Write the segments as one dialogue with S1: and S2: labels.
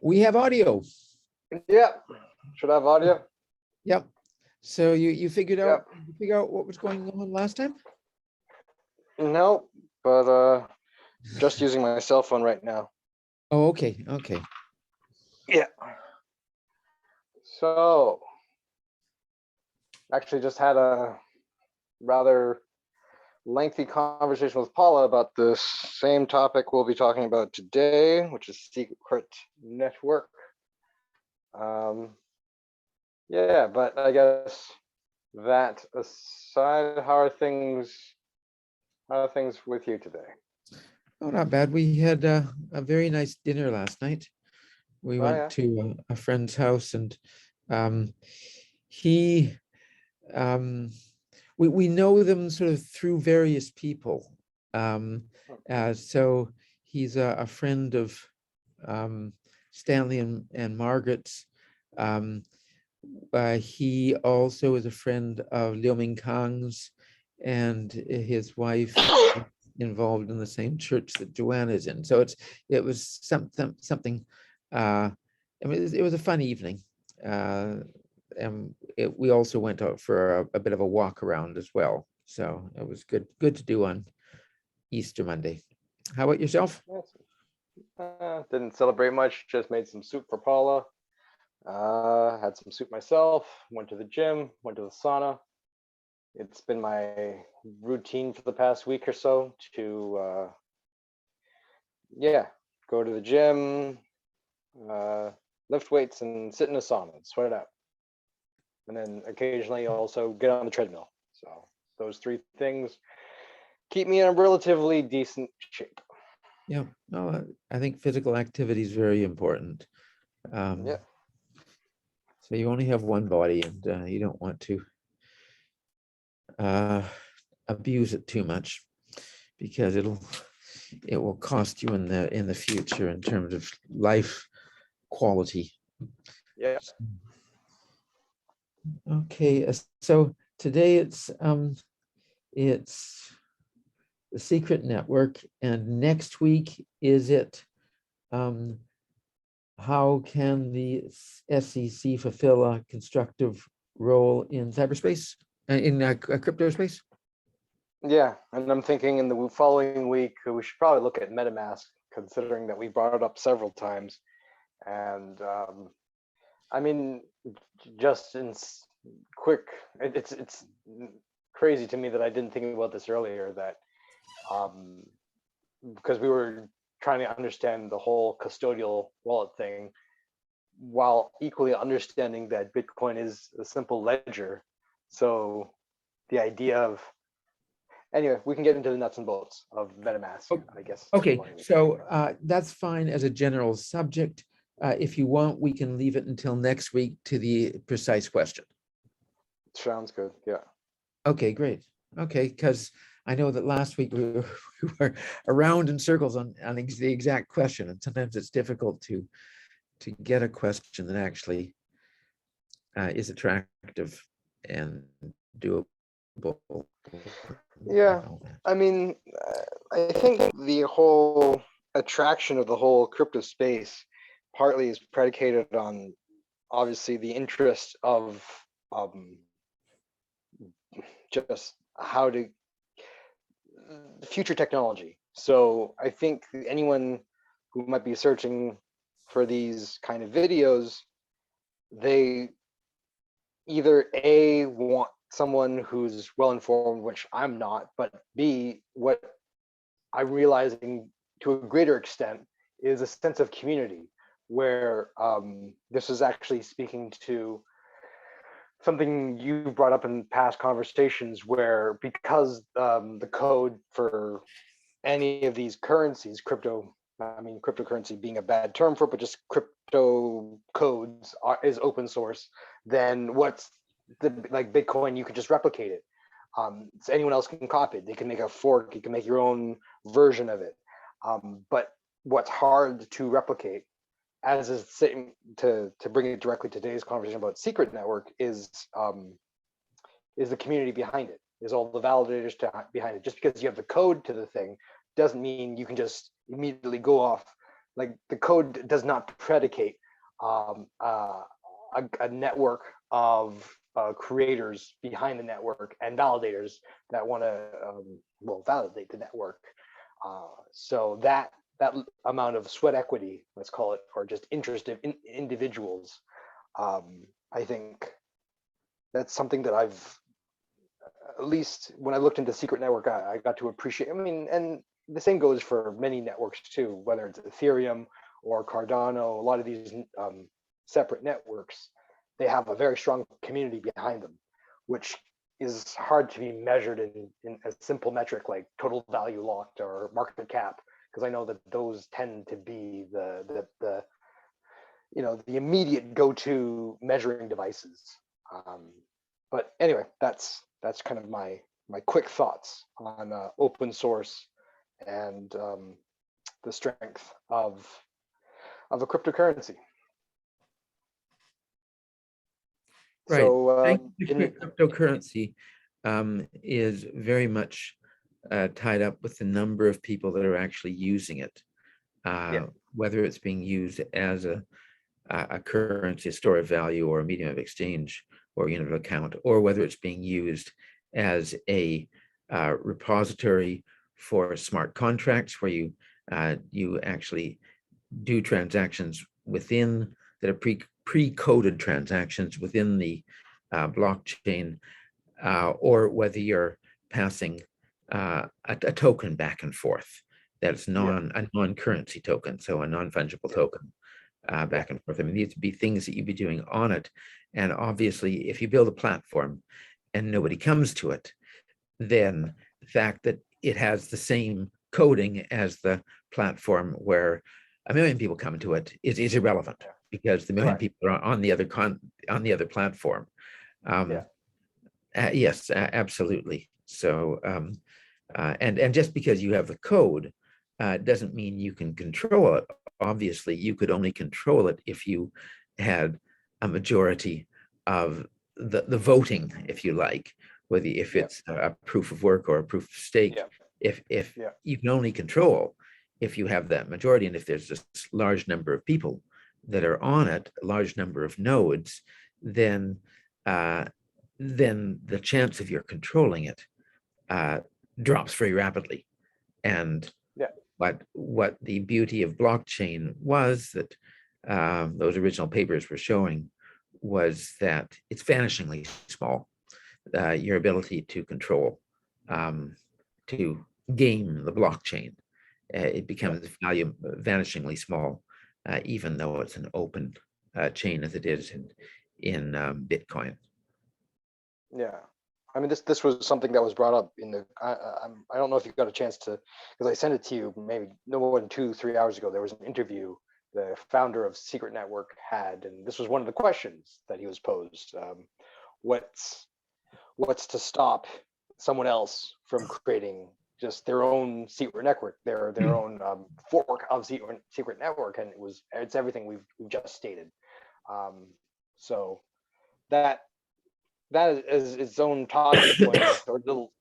S1: We have audio.
S2: Yep. Should I have audio?
S1: Yep. So you figured out
S2: Yep.
S1: you figure out what was going on last time?
S2: No, but just using my cell phone right now.
S1: Oh, okay. Okay.
S2: Yeah. So actually just had a rather lengthy conversation with Paula about this same topic we'll be talking about today, which is secret network. Yeah, but I guess that aside, how are things with you today?
S1: Oh, not bad. We had a very nice dinner last night. We
S2: Oh
S1: went
S2: yeah.
S1: to a friend's house, and um, he we know them sort of through various people. Um, so he's a friend of Stanley and Margaret's. Um, he also is a friend of Liu Mingkang's, and his wife involved in the same church that Joanne is in. So it was something. I mean, it was a fun evening, and we also went out for a bit of a walk around as well. So it was good to do on Easter Monday. How about yourself?
S2: Yes. Didn't celebrate much. Just made some soup for Paula. Had some soup myself. Went to the gym. Went to the sauna. It's been my routine for the past week or so to yeah, go to the gym, lift weights, and sit in a sauna and sweat it out. And then occasionally also get on the treadmill. So those three things keep me in a relatively decent shape.
S1: Yeah, no, I think physical activity is very important.
S2: Yeah.
S1: So you only have one body, and you don't want to uh, abuse it too much, because it will cost you in the future in terms of life quality.
S2: Yeah.
S1: Okay, so today it's the secret network, and next week is it um, how can the SEC fulfill a constructive role in cyberspace, in crypto space?
S2: Yeah, and I'm thinking in the following week we should probably look at MetaMask, considering that we brought it up several times. And I mean, just in quick, it's crazy to me that I didn't think about this earlier. That because we were trying to understand the whole custodial wallet thing, while equally understanding that Bitcoin is a simple ledger. So the idea of anyway, we can get into the nuts and bolts of MetaMask, I guess.
S1: Okay, so that's fine as a general subject. If you want, we can leave it until next week to the precise question.
S2: Sounds good. Yeah.
S1: Okay, great. Okay, because I know that last week we were around in circles on the exact question, and sometimes it's difficult to get a question that actually is attractive and doable.
S2: Yeah. I mean, I think the whole attraction of the whole crypto space partly is predicated on obviously the interest of just how to future technology. So I think anyone who might be searching for these kind of videos, they either A, want someone who's well informed, which I'm not, but B, what I'm realizing to a greater extent is a sense of community, where this is actually speaking to something you brought up in past conversations, where because the code for any of these currencies, cryptocurrency being a bad term for it, but just crypto codes is open source, then what's like Bitcoin, you could just replicate it. So anyone else can copy it. They can make a fork, you can make your own version of it. But what's hard to replicate, as is saying, to bring it directly to today's conversation about secret network, is the community behind it, is all the validators behind it. Just because you have the code to the thing doesn't mean you can just immediately go off like the code does not predicate a network of creators behind the network and validators that want to well, validate the network. So that amount of sweat equity, let's call it, or just interest in individuals, I think that's something that I've, at least when I looked into secret network, I got to appreciate. I mean, and the same goes for many networks too, whether it's Ethereum or Cardano. A lot of these separate networks, they have a very strong community behind them, which is hard to be measured in a simple metric like total value locked or market cap, because I know that those tend to be the you know, the immediate go-to measuring devices. But anyway, that's kind of my quick thoughts on open source and the strength of a cryptocurrency.
S1: Right.
S2: So
S1: Thank you. Cryptocurrency is very much tied up with the number of people that are actually using it,
S2: yeah,
S1: whether it's being used as a currency, a store of value, or a medium of exchange, or unit of account, or whether it's being used as a repository for smart contracts, where you actually do transactions within that are pre-coded transactions within the blockchain, or whether you're passing a token back and forth that's a non-currency token, so a non-fungible token back and forth. I mean, these would be things that you'd be doing on it. And obviously, if you build a platform and nobody comes to it, then the fact that it has the same coding as the platform where a million people come to it is irrelevant, because the million people are on the other platform. Yes, absolutely. So, and just because you have the code doesn't mean you can control it. Obviously, you could only control it if you had a majority of the voting, if you like, whether if it's a proof of work or a proof of stake. If you can only control if you have that majority, and if there's a large number of people that are on it, a large number of nodes, then the chance of your controlling it drops very rapidly. And what the beauty of blockchain was, that those original papers were showing, was that it's vanishingly small. Your ability to control, to game the blockchain, it becomes vanishingly small, even though it's an open chain as it is in Bitcoin.
S2: Yeah, I mean, this was something that was brought up in the. I don't know if you got a chance to, because I sent it to you maybe no more than 2-3 hours ago. There was an interview the founder of Secret Network had, and this was one of the questions that he was posed. What's to stop someone else from creating just their own secret network, their own fork of secret network? And it's everything we've just stated. So that is its own talking point, or little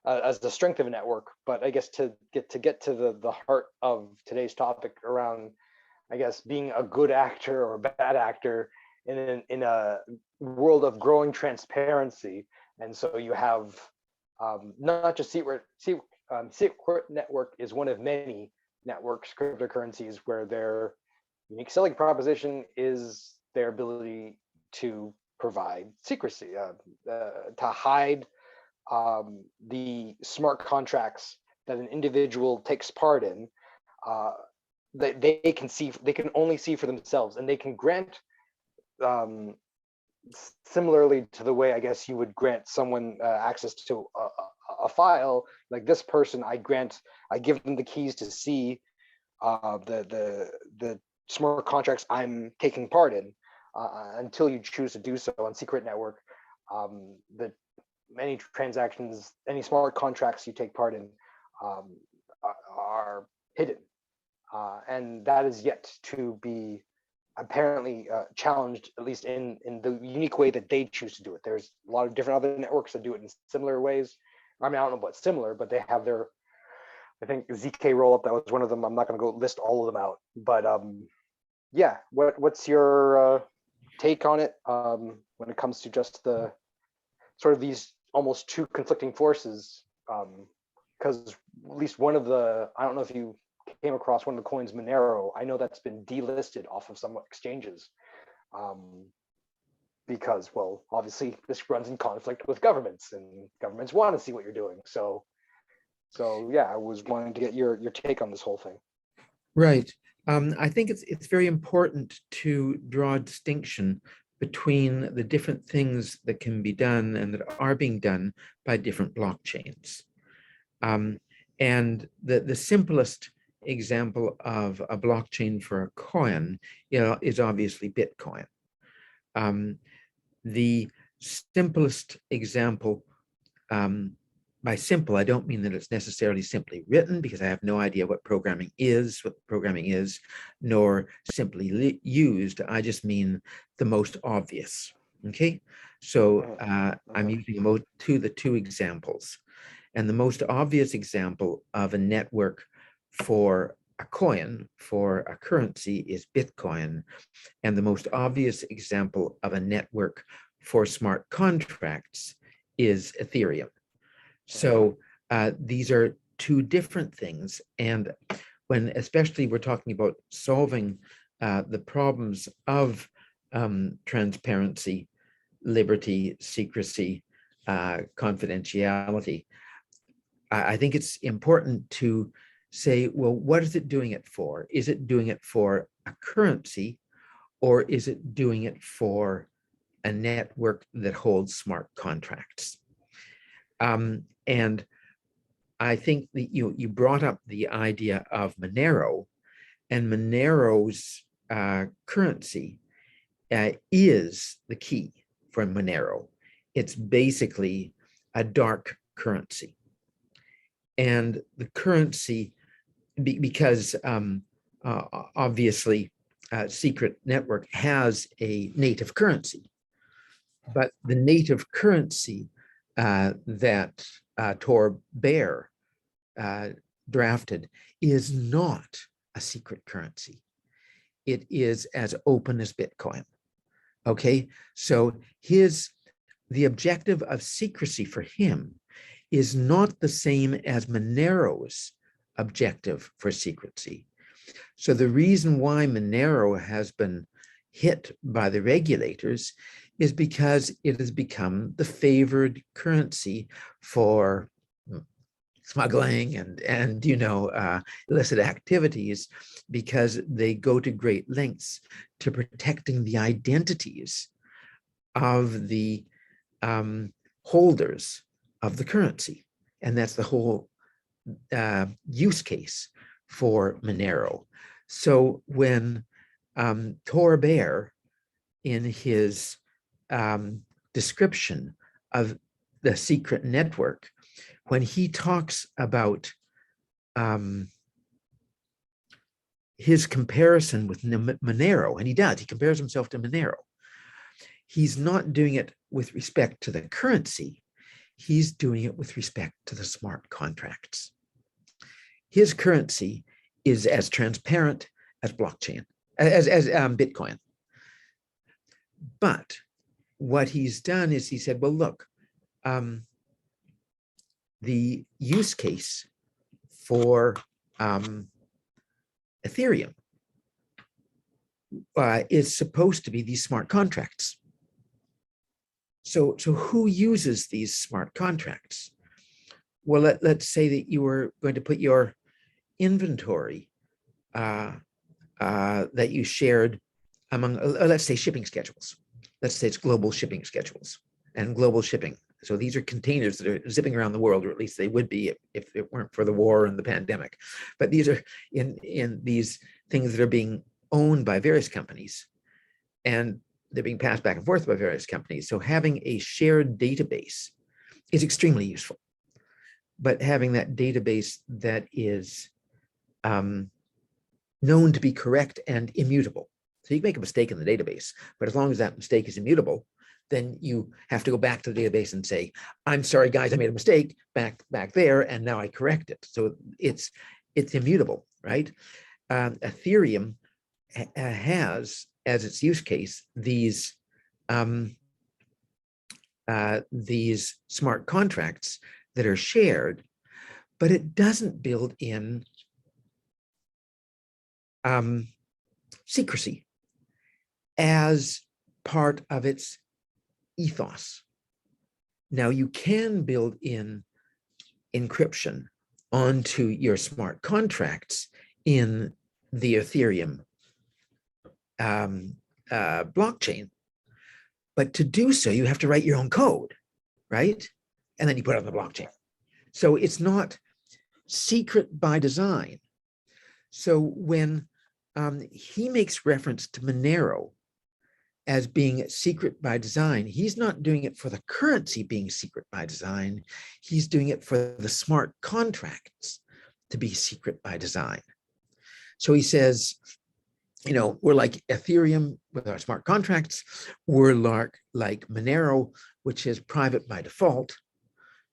S2: as the strength of a network. But I guess to get to the heart of today's topic around, I guess, being a good actor or a bad actor in a world of growing transparency. And so you have not just secret network is one of many networks, cryptocurrencies, where their unique selling proposition is their ability to provide secrecy, to hide the smart contracts that an individual takes part in. They can only see for themselves, and they can grant, similarly to the way I guess you would grant someone access to a file, like this person, I give them the keys to see the smart contracts I'm taking part in, until you choose to do so on Secret Network. The many transactions, any smart contracts you take part in are hidden, and that is yet to be apparently challenged, at least in the unique way that they choose to do it. There's a lot of different other networks that do it in similar ways. I mean, I don't know about similar, but they have their I think ZK rollup, that was one of them. I'm not going to go list all of them out, but yeah, what's your take on it when it comes to just the sort of these almost two conflicting forces? Because at least one of the, I don't know if you came across one of the coins, Monero. I know that's been delisted off of some exchanges because, well, obviously this runs in conflict with governments, and governments want to see what you're doing. So yeah, I was wanting to get your take on this whole thing.
S1: Right. I think it's very important to draw a distinction between the different things that can be done and that are being done by different blockchains. And the simplest example of a blockchain for a coin, is obviously Bitcoin. The simplest example, by simple, I don't mean that it's necessarily simply written, because I have no idea what programming is, nor simply used. I just mean the most obvious. Okay, so I'm using the two examples. And the most obvious example of a network for a coin, for a currency, is Bitcoin. And the most obvious example of a network for smart contracts is Ethereum. So these are two different things. And when especially we're talking about solving the problems of transparency, liberty, secrecy, confidentiality, I think it's important to say, well, what is it doing it for? Is it doing it for a currency, or is it doing it for a network that holds smart contracts? And I think that you brought up the idea of Monero, and Monero's currency is the key for Monero. It's basically a dark currency. And the currency, because obviously Secret Network has a native currency, but the native currency that Tor Bear drafted is not a secret currency. It is as open as Bitcoin. Okay, so the objective of secrecy for him is not the same as Monero's objective for secrecy. So the reason why Monero has been hit by the regulators is because it has become the favored currency for smuggling and illicit activities, because they go to great lengths to protecting the identities of the holders of the currency. And that's the whole use case for Monero. So when Tor Bear, in his description of the secret network, when he talks about his comparison with Monero, and he compares himself to Monero, he's not doing it with respect to the currency, he's doing it with respect to the smart contracts. His currency is as transparent as blockchain, as Bitcoin. But what he's done is he said, well, look, the use case for Ethereum is supposed to be these smart contracts. So who uses these smart contracts? Well, let's say that you were going to put your inventory that you shared among, let's say, shipping schedules. Let's say it's global shipping schedules and global shipping. So these are containers that are zipping around the world, or at least they would be if it weren't for the war and the pandemic. But these are in these things that are being owned by various companies, and they're being passed back and forth by various companies. So having a shared database is extremely useful. But having that database that is known to be correct and immutable. So you can make a mistake in the database, but as long as that mistake is immutable, then you have to go back to the database and say, I'm sorry, guys, I made a mistake back there, and now I correct it. So it's immutable, right? Ethereum has as its use case these smart contracts that are shared, but it doesn't build in secrecy as part of its ethos. Now, you can build in encryption onto your smart contracts in the Ethereum blockchain, but to do so, you have to write your own code, right? And then you put it on the blockchain. So it's not secret by design. So when he makes reference to Monero as being secret by design, he's not doing it for the currency being secret by design. He's doing it for the smart contracts to be secret by design. So he says, you know, we're like Ethereum with our smart contracts. We're like Monero, which is private by default.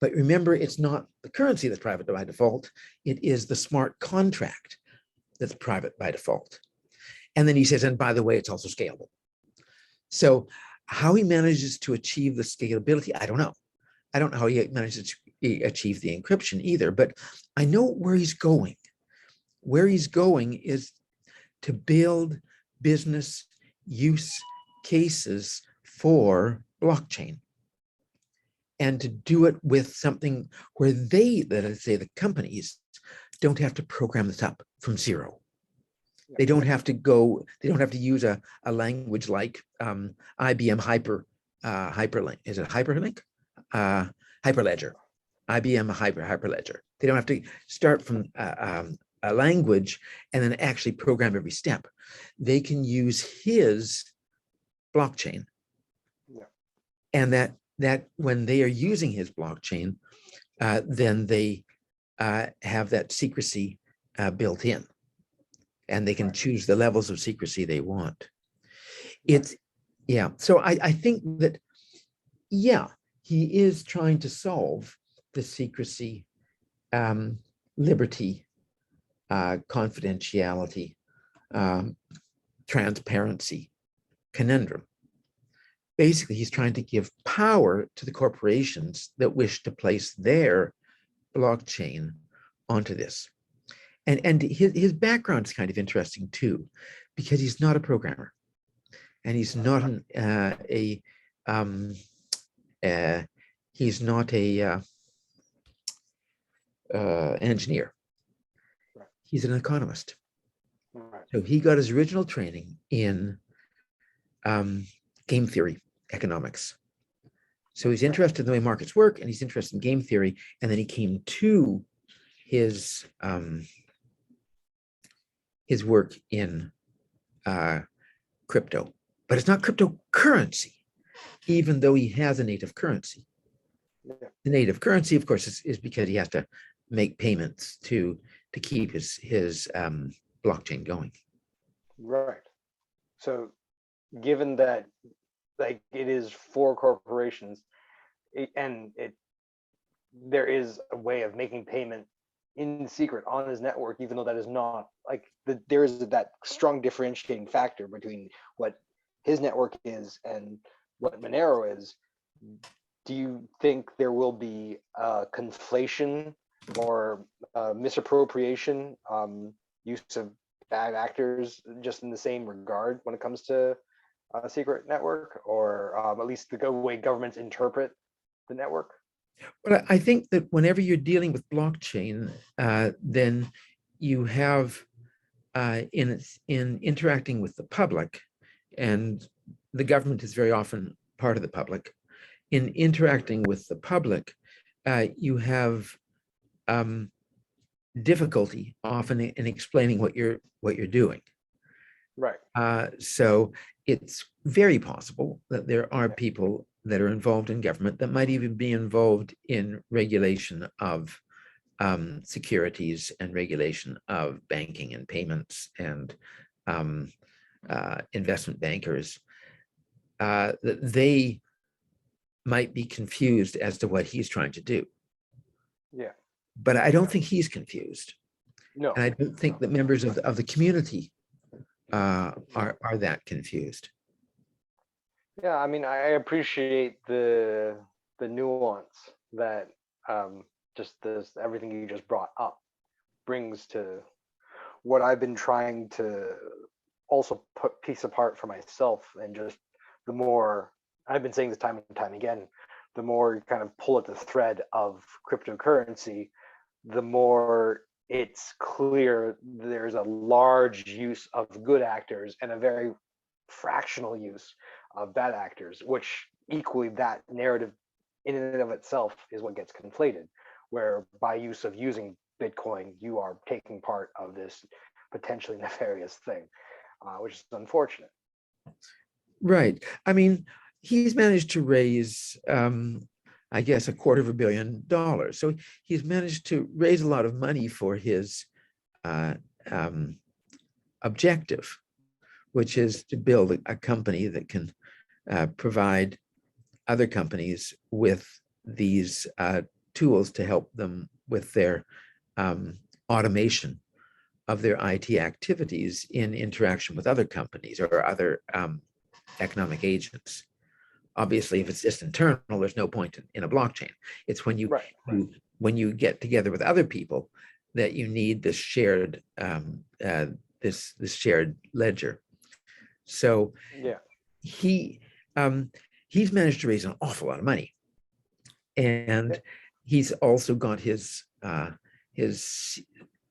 S1: But remember, it's not the currency that's private by default. It is the smart contract that's private by default. And then he says, and by the way, it's also scalable. So how he manages to achieve the scalability, I don't know. I don't know how he manages to achieve the encryption either, but I know where he's going. Where he's going is to build business use cases for blockchain, and to do it with something where let us say the companies, don't have to program this up from zero. They don't have to use a language like IBM Hyperlink. Is it Hyperlink? Hyperledger. IBM Hyperledger. They don't have to start from a language and then actually program every step. They can use his blockchain. Yeah. And that when they are using his blockchain, then they have that secrecy built in, and they can choose the levels of secrecy they want. So I think that, he is trying to solve the secrecy, liberty, confidentiality, transparency conundrum. Basically, he's trying to give power to the corporations that wish to place their blockchain onto this. And his background is kind of interesting too, because he's not a programmer, and he's not he's not an engineer. He's an economist. So he got his original training in game theory economics. So he's interested in the way markets work, and he's interested in game theory. And then he came to his work in crypto, but it's not cryptocurrency, even though he has a native currency. The native currency, of course, is because he has to make payments to keep his blockchain going.
S2: Right. So given that, like, it is for corporations, there is a way of making payment in secret on his network, even though that is not like there is that strong differentiating factor between what his network is and what Monero is. Do you think there will be conflation or misappropriation, use of bad actors just in the same regard when it comes to a secret network, or at least the way governments interpret the network?
S1: Well, I think that whenever you're dealing with blockchain, then you have in interacting with the public, and the government is very often part of the public. In interacting with the public, you have difficulty often in explaining what you're doing.
S2: Right.
S1: So it's very possible that there are people that are involved in government that might even be involved in regulation of securities and regulation of banking and payments and investment bankers, that they might be confused as to what he's trying to do.
S2: Yeah.
S1: But I don't think he's confused.
S2: No.
S1: And I don't think that members of the community are that confused.
S2: Yeah, I mean, I appreciate the nuance that just this everything you just brought up brings to what I've been trying to also put piece apart for myself. And just the more I've been saying this time and time again, the more you kind of pull at the thread of cryptocurrency, the more it's clear there's a large use of good actors and a very fractional use of bad actors, which equally that narrative in and of itself is what gets conflated, where by use of using Bitcoin, you are taking part of this potentially nefarious thing, which is unfortunate.
S1: Right. I mean, he's managed to raise, I guess, $250 million. So he's managed to raise a lot of money for his uh, um, objective, which is to build a company that can provide other companies with these tools to help them with their automation of their IT activities in interaction with other companies or other economic agents. Obviously, if it's just internal, there's no point in a blockchain. It's when
S2: Right.
S1: when you get together with other people that you need this shared this shared ledger. So
S2: Yeah.
S1: he he's managed to raise an awful lot of money, and he's also got his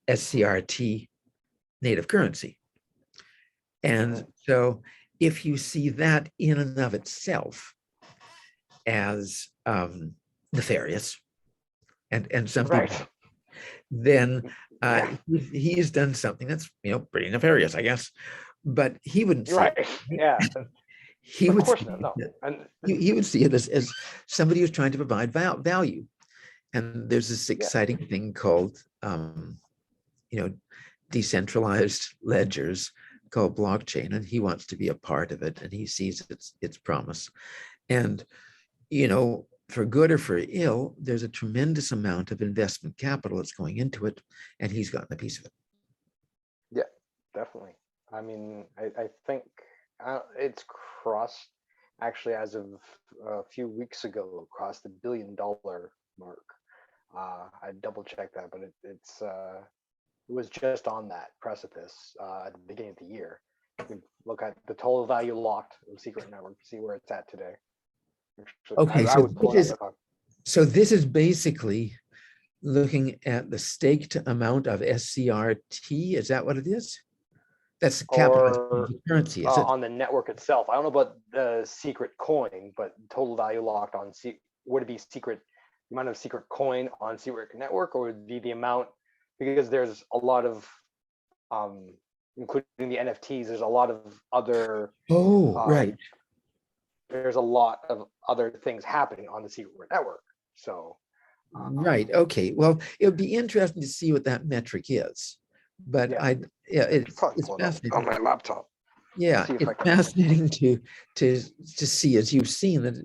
S1: SCRT native currency. And so if you see that in and of itself as nefarious, and some people,
S2: Right.
S1: then
S2: Yeah.
S1: he's done something that's pretty nefarious, I guess. But he wouldn't see
S2: Right.
S1: it.
S2: Yeah.
S1: He
S2: Of
S1: would
S2: course
S1: see
S2: not. No.
S1: it,
S2: And
S1: he would see it as somebody who's trying to provide value. And there's this
S2: yeah.
S1: exciting thing called decentralized ledgers called blockchain, and he wants to be a part of it, and he sees its promise. And for good or for ill, there's a tremendous amount of investment capital that's going into it, and he's gotten a piece of it.
S2: Yeah, definitely. I mean, I think it's crossed, actually, as of a few weeks ago, crossed the $1 billion mark. I double checked that, but it was just on that precipice at the beginning of the year. You can look at the total value locked of Secret Network to see where it's at today. Actually,
S1: Okay,
S2: I would pull it up.
S1: so this is basically looking at the staked amount of SCRT. Is that what it is? That's the capital
S2: Or
S1: currency, is it?
S2: on the network itself. I don't know about the secret coin, but total value locked on would it be secret amount of secret coin on Secret Network, or would it be the amount, because there's a lot of including the NFTs, there's a lot of other
S1: Oh, right.
S2: there's a lot of other things happening on the Secret Network. So
S1: Right. Okay. Well, it would be interesting to see what that metric is. But
S2: yeah,
S1: it's
S2: probably pull it up
S1: fascinating.
S2: on my laptop.
S1: Yeah,
S2: See if
S1: it's
S2: I can.
S1: fascinating to see, as you've seen, that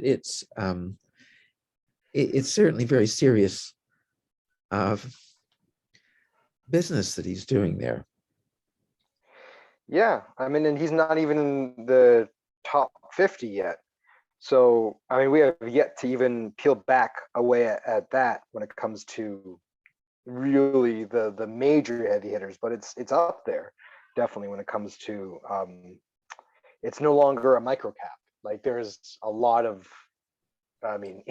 S1: it's certainly very serious business that he's doing there.
S2: Yeah, I mean, and he's not even in the top 50 yet. So, I mean, we have yet to even peel back away at that when it comes to really the major heavy hitters, but it's up there definitely when it comes to it's no longer a micro cap. Like there's a lot of, I mean,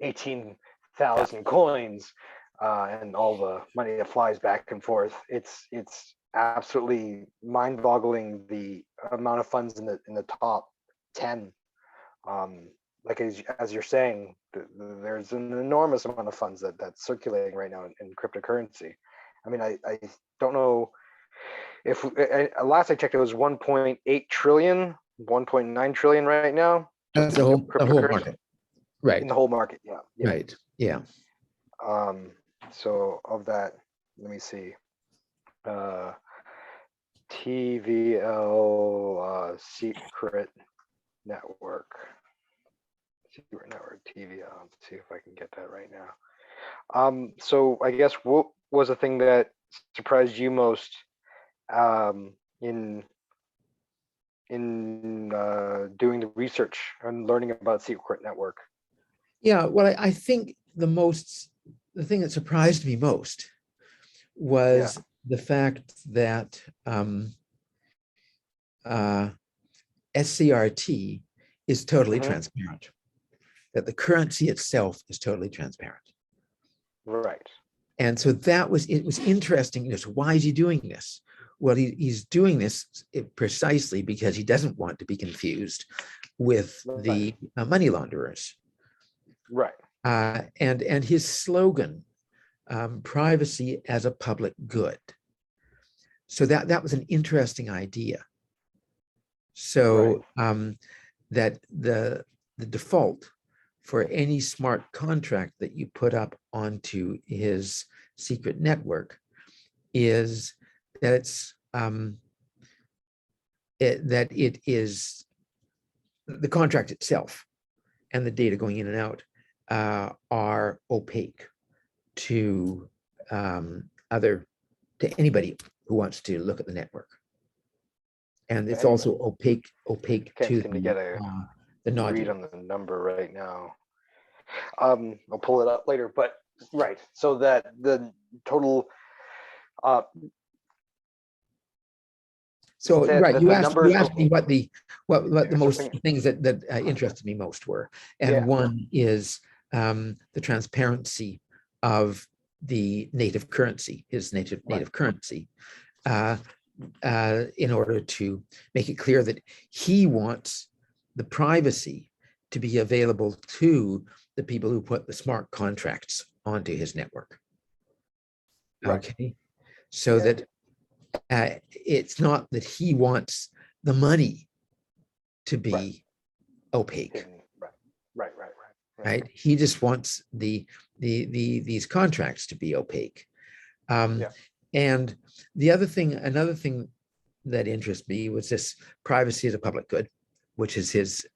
S2: 18,000 coins and all the money that flies back and forth. It's absolutely mind-boggling the amount of funds in the top 10. Like as you're saying, there's an enormous amount of funds that's circulating right now in cryptocurrency. I mean, I don't know if last I checked, it was 1.8 trillion, 1.9 trillion right now.
S1: That's the whole market. Right.
S2: In the whole market, yeah.
S1: Right. Yeah.
S2: So of that, let me see. TVL Secret Network. Secret Network TV. I'll see if I can get that right now. So I guess what was the thing that surprised you most in doing the research and learning about Secret Network?
S1: Yeah, well, I think the thing that surprised me most was the fact that SCRT is totally transparent, that the currency itself is totally transparent.
S2: Right.
S1: And so it was interesting. So why is he doing this? Well, he's doing this precisely because he doesn't want to be confused with the money launderers.
S2: Right.
S1: And his slogan, privacy as a public good. So that was an interesting idea. So that the default for any smart contract that you put up onto his secret network is that it is the contract itself and the data going in and out are opaque to anybody who wants to look at the network, and it's also opaque to the nodule.
S2: Read on the number right now. I'll pull it up later, but right, so that the total.
S1: So right, you asked me what the most
S2: something.
S1: Things that interested me most were, and one is the transparency of the native currency, his native currency, in order to make it clear that he wants the privacy to be available to the people who put the smart contracts onto his network. Okay, so that it's not that he wants the money to be opaque. Right. He just wants these contracts to be opaque. And another thing that interests me was this privacy as a public good, which is his.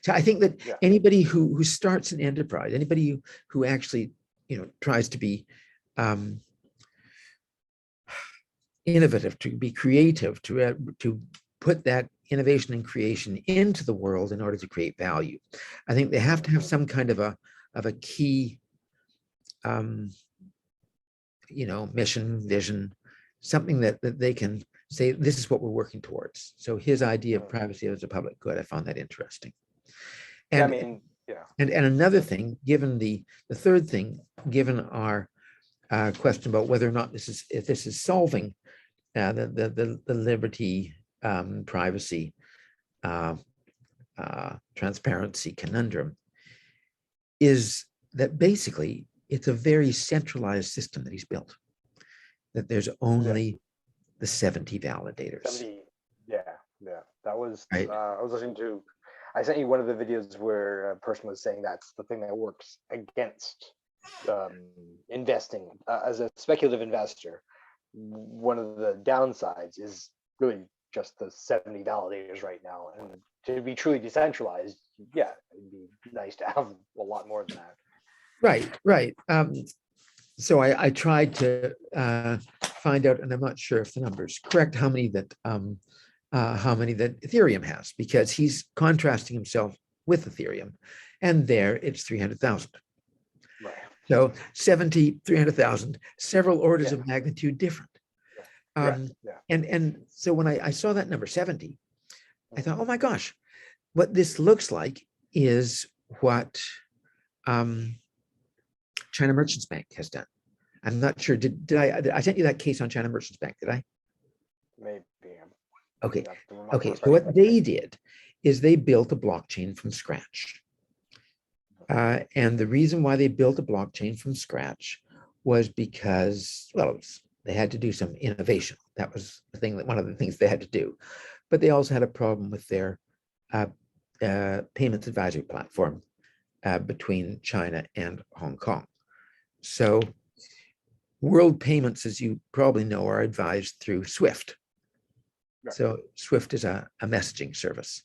S1: So I think that anybody who starts an enterprise, anybody who actually tries to be innovative, to be creative, to put that innovation and creation into the world in order to create value, I think they have to have some kind of a key mission, vision, something that they can say, this is what we're working towards. So his idea of privacy as a public good, I found that interesting. And and another thing, given the third thing, given our question about whether or not this is solving the liberty, privacy, transparency conundrum, is that basically it's a very centralized system that he's built, that there's only the 70 validators.
S2: 70, that was right. I was listening to, I sent you one of the videos where a person was saying that's the thing that works against investing. As a speculative investor, one of the downsides is really just the 70 validators right now. And to be truly decentralized, it'd be nice to have a lot more than that.
S1: Right. So I tried to find out, and I'm not sure if the number is correct, how many that Ethereum has, because he's contrasting himself with Ethereum, and there it's 300,000.
S2: Right.
S1: So 70, 300,000, several orders of magnitude different. And so when I saw that number 70, I thought, oh my gosh, what this looks like is what China Merchants Bank has done. I'm not sure. Did I sent you that case on China Merchants Bank? Did I?
S2: Maybe.
S1: Okay. So what they did is they built a blockchain from scratch. And the reason why they built a blockchain from scratch was because, they had to do some innovation. That was one of the things they had to do. But they also had a problem with their payments advisory platform between China and Hong Kong. So world payments, as you probably know, are advised through SWIFT. Right. So SWIFT is a messaging service.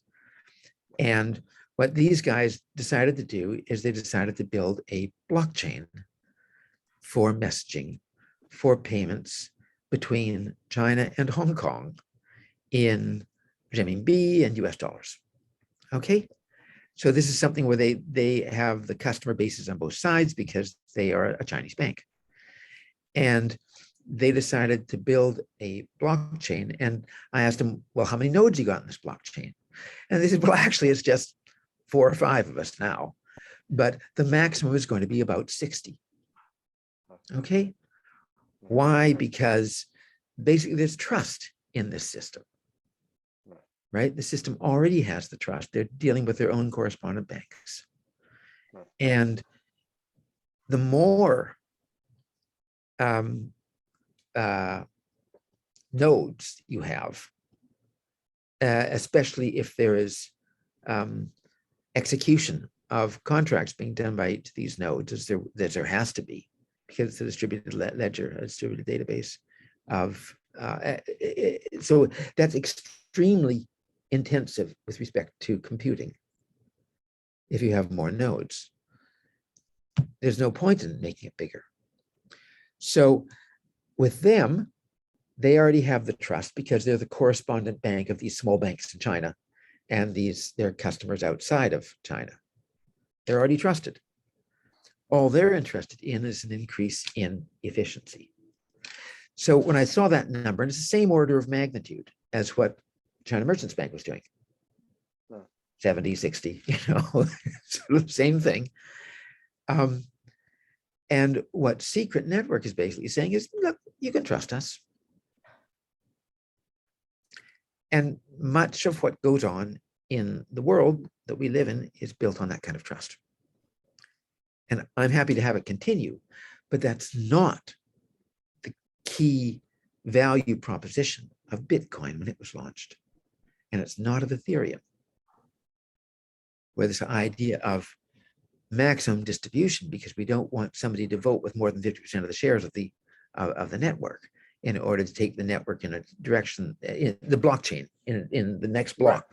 S1: And what these guys decided to do is they decided to build a blockchain for messaging, for payments between China and Hong Kong in renminbi and US dollars. Okay. So this is something where they have the customer bases on both sides because they are a Chinese bank. And they decided to build a blockchain. And I asked them, well, how many nodes you got in this blockchain? And they said, well, actually, it's just 4 or 5 of us now, but the maximum is going to be about 60. Okay. Why? Because basically there's trust in this system, right? The system already has the trust. They're dealing with their own correspondent banks. And the more nodes you have, especially if there is execution of contracts being done by each of these nodes, as there has to be, because it's a distributed ledger, a distributed database of, so that's extremely intensive with respect to computing. If you have more nodes, there's no point in making it bigger. So with them, they already have the trust because they're the correspondent bank of these small banks in China and their customers outside of China. They're already trusted. All they're interested in is an increase in efficiency. So when I saw that number, and it's the same order of magnitude as what China Merchants Bank was doing, 70, 60, same thing. And what Secret Network is basically saying is, look, you can trust us. And much of what goes on in the world that we live in is built on that kind of trust. And I'm happy to have it continue, but that's not the key value proposition of Bitcoin when it was launched. And it's not of Ethereum, where this idea of maximum distribution, because we don't want somebody to vote with more than 50% of the shares of the network in order to take the network in a direction, in the blockchain, in the next block,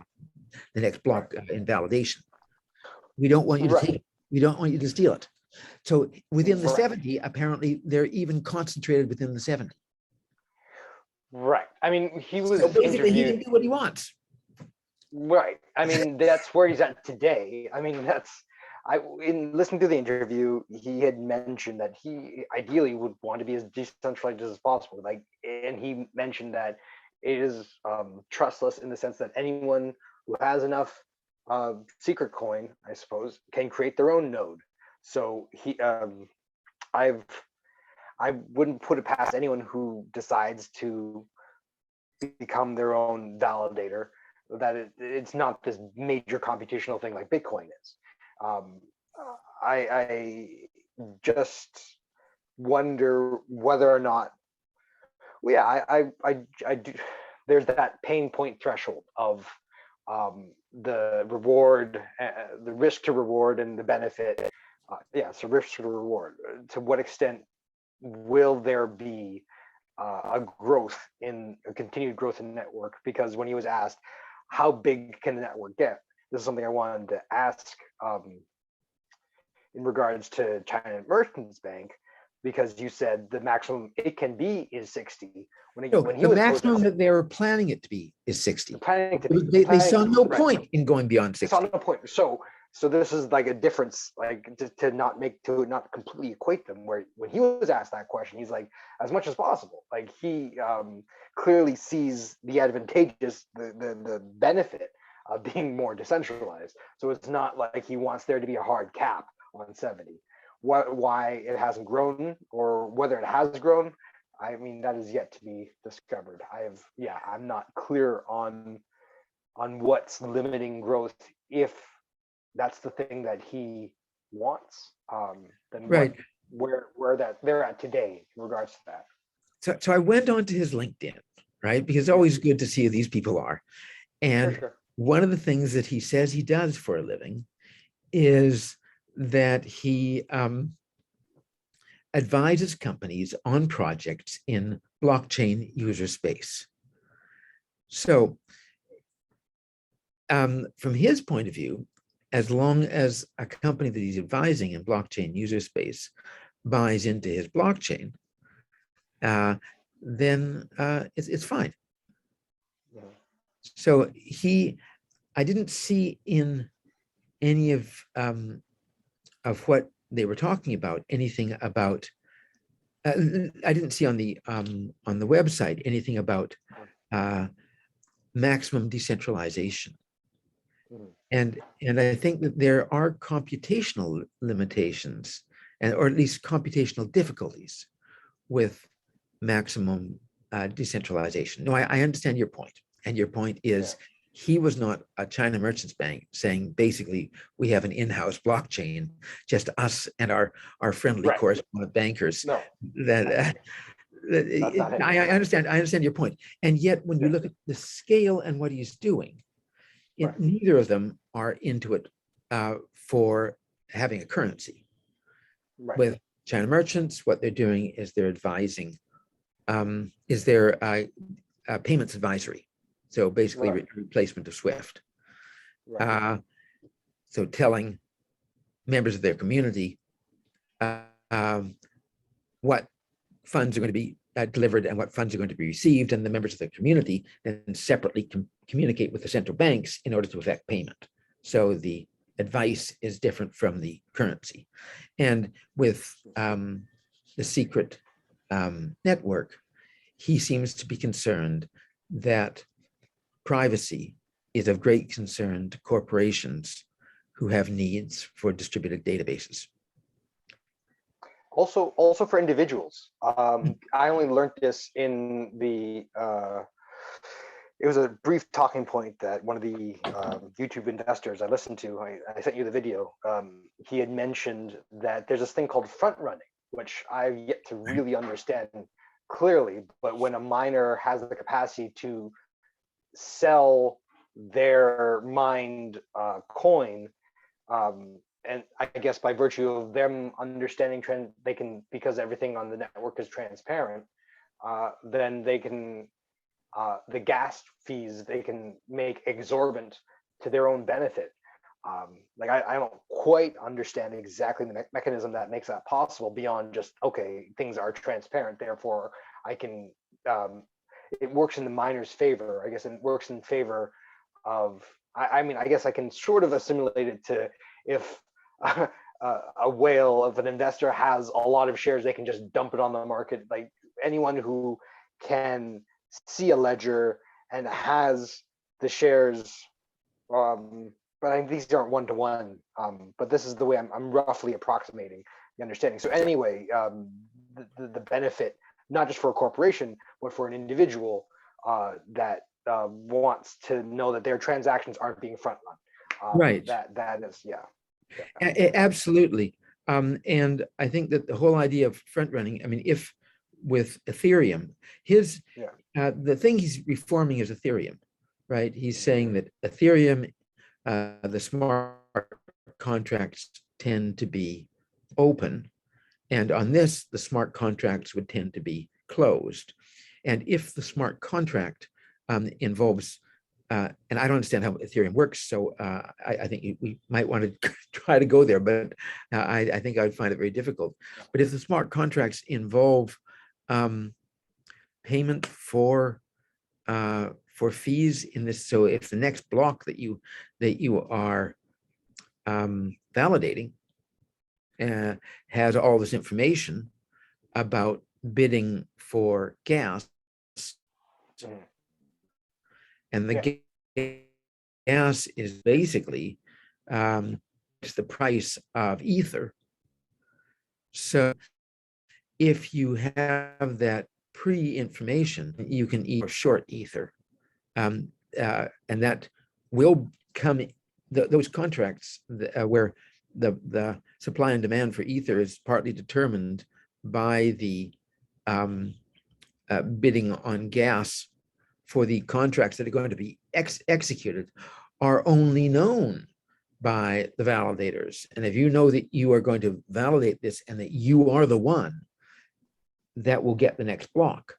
S1: the next block in validation. We don't want you to take it. We don't want you to steal it. So within the 70, apparently they're even concentrated within the 70.
S2: Right. I mean, he was
S1: so basically he
S2: interviewed.
S1: can do what he wants.
S2: Right. I mean, that's where he's at today. I mean, in listening to the interview, he had mentioned that he ideally would want to be as decentralized as possible. And he mentioned that it is trustless in the sense that anyone who has enough secret coin, I suppose, can create their own node. So I wouldn't put it past anyone who decides to become their own validator, that it's not this major computational thing like Bitcoin is. I just wonder whether or not, well, yeah, I do. There's that pain point threshold of the reward, the risk to reward, and the benefit. So risk to reward. To what extent will there be a continued growth in the network? Because when he was asked, how big can the network get? This is something I wanted to ask in regards to China Merchants Bank, because you said the maximum it can be is 60.
S1: The maximum that they were planning it to be is 60. They saw no point in going beyond 60.
S2: They saw no point. So this is like a difference, like to not completely equate them. Where when he was asked that question, he's like, as much as possible. Like he clearly sees the the benefit of being more decentralized. So it's not like he wants there to be a hard cap on 70. Why it hasn't grown, or whether it has grown, I mean, that is yet to be discovered. I'm not clear on what's limiting growth, if that's the thing that he wants. Then where they're at today in regards to that.
S1: So I went on to his LinkedIn, right? Because it's always good to see who these people are. And one of the things that he says he does for a living is that he advises companies on projects in blockchain user space. So from his point of view, as long as a company that he's advising in blockchain user space buys into his blockchain, then it's fine.
S2: Mhm.
S1: So I didn't see in any of what they were talking about anything about. I didn't see on the website anything about maximum decentralization.
S2: Mhm.
S1: And I think that there are computational limitations, or at least computational difficulties with maximum decentralization. No, I understand your point. And your point is he was not a China Merchants Bank saying basically we have an in-house blockchain, just us and our friendly
S2: Right.
S1: correspondent bankers.
S2: No,
S1: That
S2: that's not it.
S1: I understand your point. And yet when you
S2: Yeah.
S1: look at the scale and what he's doing,
S2: Right.
S1: neither of them are into it for having a currency.
S2: Right.
S1: With China Merchants, what they're doing is they're advising, is their payments advisory. So basically
S2: Right.
S1: replacement of SWIFT.
S2: Right.
S1: So telling members of their community um, what funds are going to be delivered and what funds are going to be received, and the members of the community then separately communicate with the central banks in order to effect payment. So the advice is different from the currency. And with the secret network, he seems to be concerned that privacy is of great concern to corporations who have needs for distributed databases.
S2: Also for individuals. I only learned this in the it was a brief talking point that one of the YouTube investors I listened to, I sent you the video, he had mentioned that there's this thing called front running, which I've yet to really understand clearly, but when a miner has the capacity to sell their mined coin, and I guess by virtue of them understanding trend, they can, because everything on the network is transparent, then they can, the gas fees they can make exorbitant to their own benefit. Like I don't quite understand exactly the mechanism that makes that possible beyond just, okay, things are transparent, therefore I can, it works in the miner's favor. I guess it works in favor of, I mean, I guess I can sort of assimilate it to if a whale of an investor has a lot of shares, they can just dump it on the market. Like anyone who can see a ledger and has the shares, but I mean, these aren't one-to-one, but this is the way I'm roughly approximating the understanding. So anyway, the benefit, not just for a corporation, but for an individual that wants to know that their transactions aren't being front run.
S1: Right.
S2: That is, yeah.
S1: Absolutely. And I think that the whole idea of front running, I mean, if with Ethereum, the thing he's reforming is Ethereum, right? He's saying that Ethereum, the smart contracts tend to be open. And on this, the smart contracts would tend to be closed. And if the smart contract involves, and I don't understand how Ethereum works, so I think we might want to try to go there, but I think I would find it very difficult. But if the smart contracts involve payment for fees in this, so if the next block that you are validating has all this information about bidding for gas, and the gas is basically it's the price of ether. So if you have that pre-information, you can either short ether, and that will come. Those contracts where the supply and demand for ether is partly determined by the bidding on gas for the contracts that are going to be executed are only known by the validators. And if you know that you are going to validate this and that you are the one that will get the next block,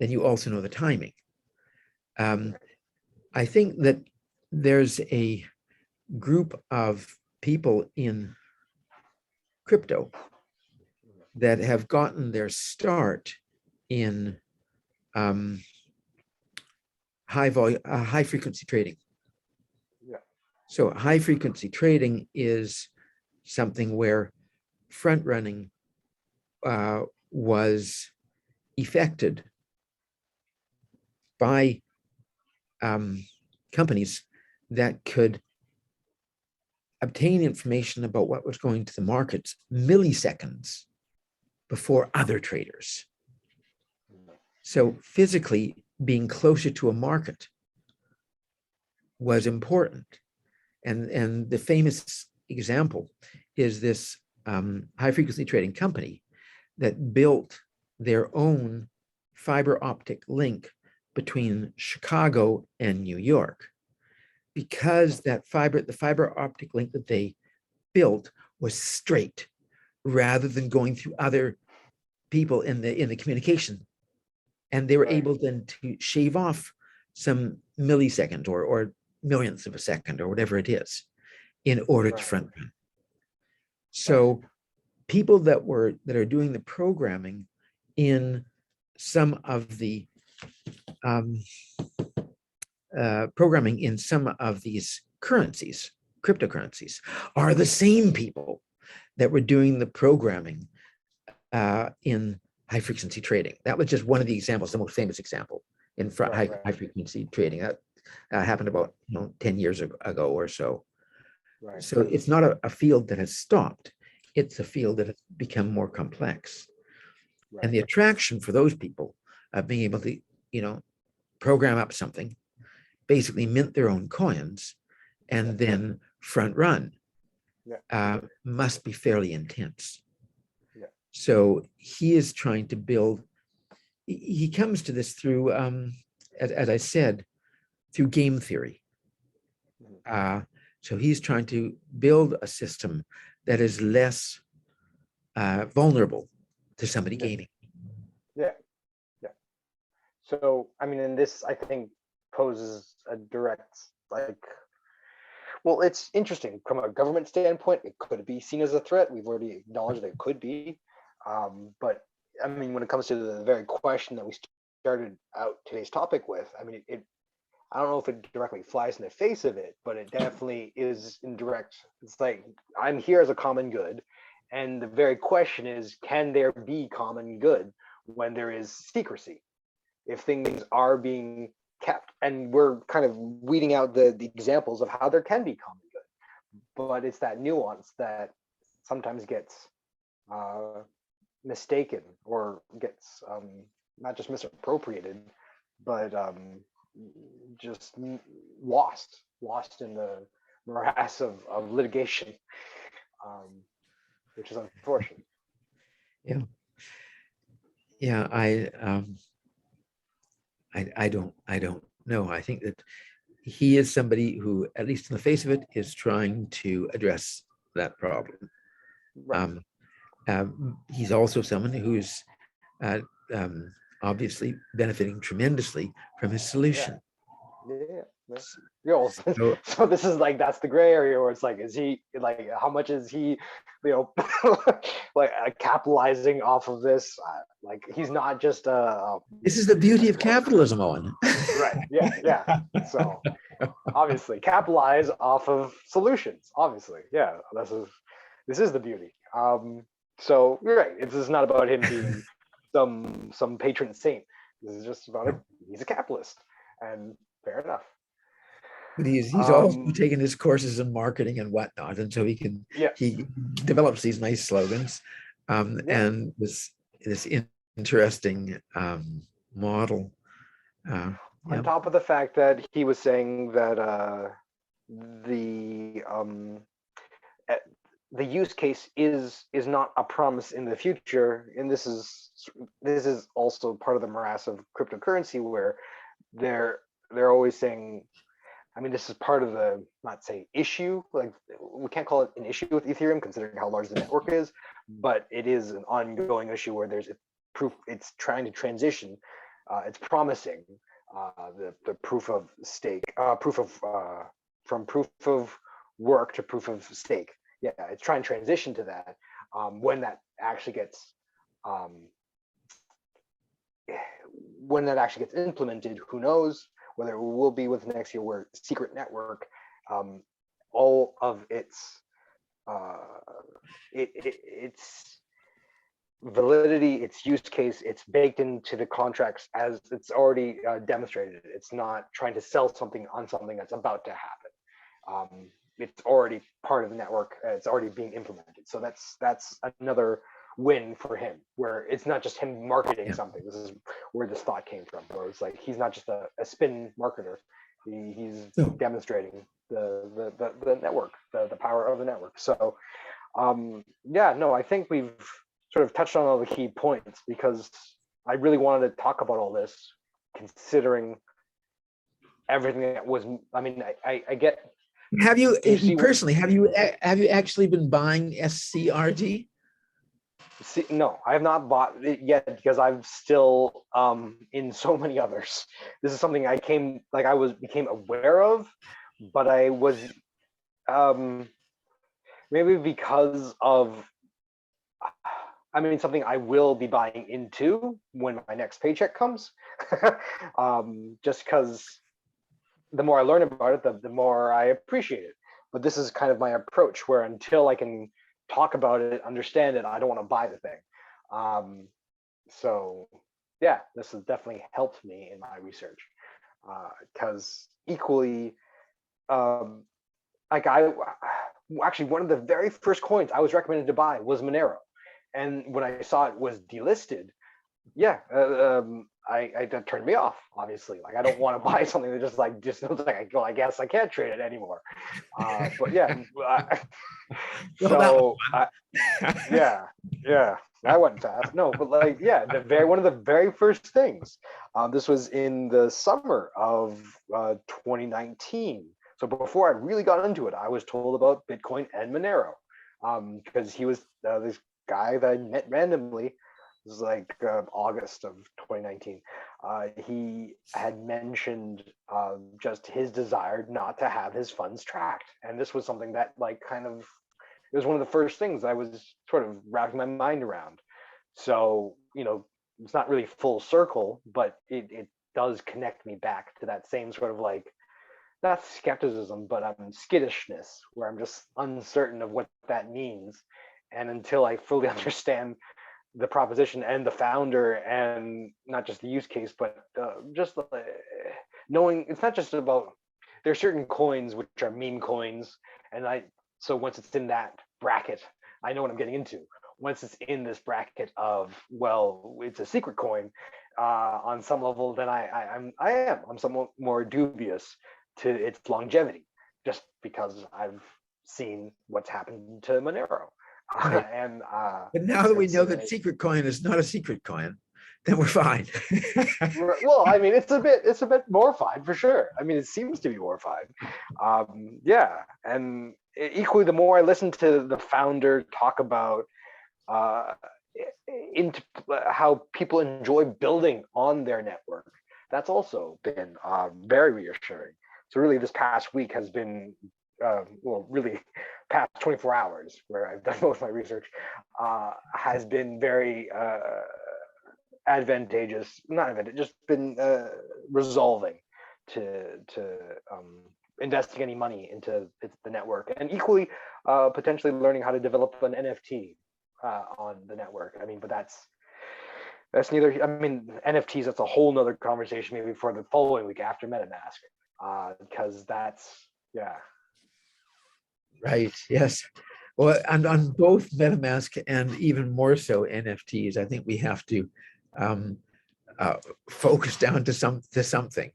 S1: then you also know the timing. I think that there's a group of people in crypto that have gotten their start in high frequency trading.
S2: Yeah.
S1: So high frequency trading is something where front running was effected by companies that could obtain information about what was going to the markets milliseconds before other traders. So physically being closer to a market was important. And the famous example is this high frequency trading company that built their own fiber optic link between Chicago and New York, because the fiber optic link that they built was straight rather than going through other people in the communication. And they were able then to shave off some millisecond or millionths of a second or whatever it is in order to front run. So people that are doing the programming in some of the programming in some of these currencies, cryptocurrencies, are the same people that were doing the programming in high frequency trading. That was just one of the examples, the most famous example in high frequency trading. That happened about 10 years ago or so.
S2: Right.
S1: So it's not a field that has stopped. It's a field that has become more complex. Right. And the attraction for those people of being able to, program up something, basically mint their own coins, and then front run must be fairly intense. Yeah. So he is trying to build, he comes to this through, as I said, through game theory. So he's trying to build a system that is less vulnerable to somebody gaming.
S2: Yeah. So, I mean, and this, I think, poses a direct, well, it's interesting from a government standpoint. It could be seen as a threat. We've already acknowledged that it could be. But I mean, when it comes to the very question that we started out today's topic with, I mean, I don't know if it directly flies in the face of it, but it definitely is indirect. It's like, I'm here as a common good. And the very question is, can there be common good when there is secrecy? If things are being kept, and we're kind of weeding out the examples of how there can be common good, but it's that nuance that sometimes gets mistaken or gets not just misappropriated, but just lost in the morass of litigation, which is unfortunate.
S1: Yeah, I don't know. I think that he is somebody who, at least in the face of it, is trying to address that problem. Right. He's also someone who's obviously benefiting tremendously from his solution.
S2: Yeah. So this is like, that's the gray area where it's like, is he like, how much is he, like capitalizing off of this? Like, he's not just
S1: this is the beauty of capitalism, Owen.
S2: Right. Yeah. So obviously capitalize off of solutions. Obviously, yeah. This is the beauty. So you're right. This is not about him being some patron saint. This is just about he's a capitalist, and fair enough.
S1: But he's also taken his courses in marketing and whatnot, and so he develops these nice slogans, and this interesting model.
S2: On top of the fact that he was saying that the use case is not a promise in the future, and this is also part of the morass of cryptocurrency, where they're always saying, I mean, this is part of the, not say issue, like we can't call it an issue with Ethereum considering how large the network is, but it is an ongoing issue where there's proof, it's trying to transition, it's promising the proof of stake, from proof of work to proof of stake. Yeah, it's trying to transition to that. When that actually gets implemented, who knows whether it will be with next year, where secret network, all of its its validity, its use case, it's baked into the contracts as it's already demonstrated. It's not trying to sell something on something that's about to happen. It's already part of the network. It's already being implemented. So that's another win for him, where it's not just him marketing something. This is where this thought came from, where it's like he's not just a spin marketer. He's demonstrating the network, the power of the network. So yeah, no, I think we've sort of touched on all the key points, because I really wanted to talk about all this, considering everything that was. I mean, I get.
S1: Have you personally? Have you actually been buying SCRG?
S2: See, no, I have not bought it yet, because I'm still in so many others. This is something I became aware of, but I was maybe because of, I mean, something I will be buying into when my next paycheck comes. Just because the more I learn about it, the more I appreciate it. But this is kind of my approach, where until I can talk about it, understand it, I don't want to buy the thing. So yeah, this has definitely helped me in my research, because equally, like actually, one of the very first coins I was recommended to buy was Monero. And when I saw it was delisted, yeah, that turned me off. Obviously, like I don't want to buy something that just looks like, well, I guess I can't trade it anymore. But yeah, so yeah, I went fast. No, but like yeah, one of the very first things. This was in the summer of 2019. So before I really got into it, I was told about Bitcoin and Monero, because he was this guy that I met randomly. It was like August of 2019. He had mentioned just his desire not to have his funds tracked, and this was something that like kind of, it was one of the first things I was sort of wrapping my mind around. So it's not really full circle, but it does connect me back to that same sort of like, not skepticism, but skittishness, where I'm just uncertain of what that means. And until I fully understand the proposition and the founder, and not just the use case, but just knowing it's not just about, there are certain coins which are meme coins, and so once it's in that bracket, I know what I'm getting into. Once it's in this bracket of, well, it's a secret coin, on some level, then I'm somewhat more dubious to its longevity, just because I've seen what's happened to Monero.
S1: Right. But now that we know that secret coin is not a secret coin, then we're fine.
S2: Well, I mean, it's a bit more fine for sure. I mean, it seems to be more fine. Yeah, and equally, the more I listen to the founder talk about into how people enjoy building on their network, that's also been very reassuring. So really, this past week has been, well, really past 24 hours, where I've done most of my research, has been very advantageous, not advantageous, just been resolving to investing any money into the network, and equally potentially learning how to develop an NFT on the network. I mean, but that's neither, I mean, NFTs, that's a whole nother conversation maybe for the following week after MetaMask, because that's, yeah.
S1: Right, yes. Well, and on both MetaMask and even more so NFTs, I think we have to focus down to something,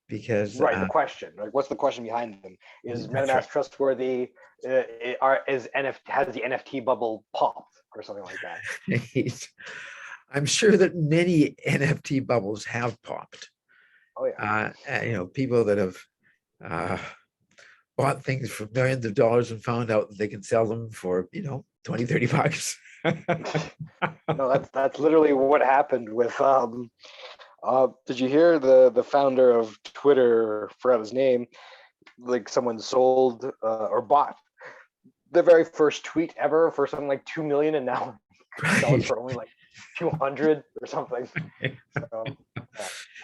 S1: because
S2: right, the question, like, what's the question behind them? Is MetaMask
S1: right.
S2: trustworthy? Has the NFT bubble popped or something like that?
S1: I'm sure that many NFT bubbles have popped.
S2: Oh yeah.
S1: People that have bought things for millions of dollars and found out that they can sell them for 20, 30 bucks.
S2: No, that's literally what happened with did you hear the founder of Twitter, forgot his name, like someone sold or bought the very first tweet ever for something like 2 million, and now sell it
S1: Right.
S2: for only like 200 or something. So, yeah.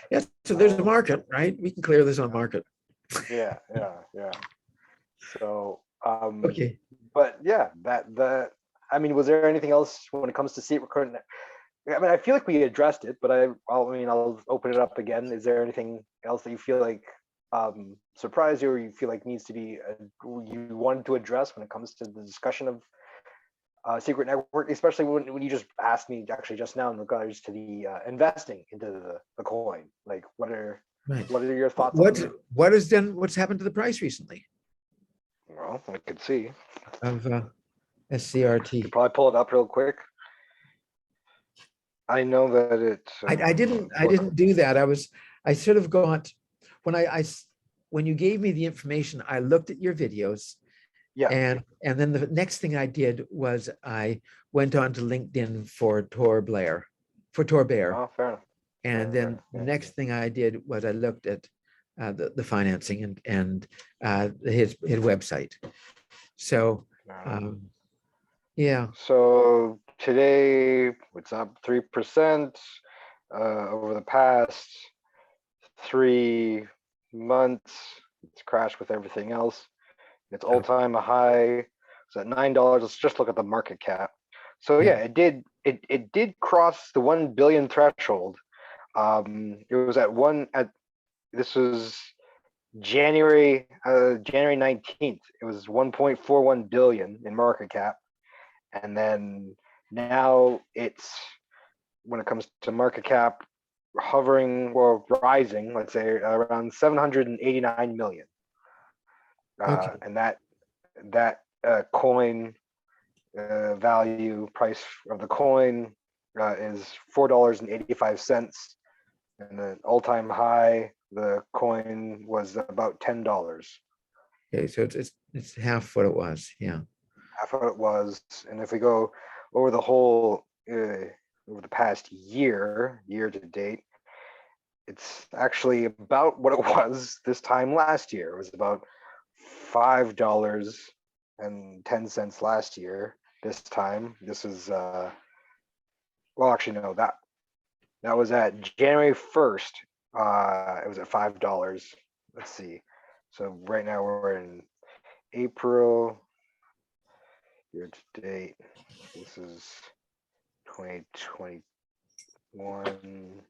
S1: Yeah, so there's a market, right? We can clear this on market.
S2: Yeah. So,
S1: Okay.
S2: but yeah, I mean, was there anything else when it comes to seat recording? I mean, I feel like we addressed it, but I'll open it up again. Is there anything else that you feel like surprised you, or you feel like needs to be you wanted to address when it comes to the discussion of secret network, especially when you just asked me actually just now in regards to the investing into the coin? Like,
S1: Right.
S2: what are your thoughts on
S1: What
S2: that?
S1: what has done? What's happened to the price recently
S2: Well, I could see.
S1: of
S2: Could
S1: SCRT?
S2: probably pull it up real quick. I know that it.
S1: I didn't do that. I sort of got when when you gave me the information, I looked at your videos,
S2: Yeah.
S1: and then the next thing I did was I went on to LinkedIn for Tor Bear,
S2: Oh, fair enough.
S1: and
S2: Fair
S1: then
S2: enough,
S1: the
S2: yeah.
S1: next thing I did was I looked at the financing and his website. So yeah,
S2: So today it's up 3% over the past 3 months. It's crashed with everything else. Its all-time high is at $9. Let's just look at the market cap. So yeah, it did cross the 1 billion threshold. It was this was January 19th. It was 1.41 billion in market cap. And then now it's, when it comes to market cap, hovering or rising, let's say around 789 million.
S1: okay,
S2: And that coin value price of the coin is $4.85, and the all-time high, the coin was about $10,
S1: okay. So it's half what it was. Yeah.
S2: half of it was. And if we go over the whole over the past year to date, it's actually about what it was this time last year. It was about $5.10 last year. This time, this is well, actually no, that was at January 1st. It was at $5. Let's see. So right now we're in April. Year to date, this is 2021.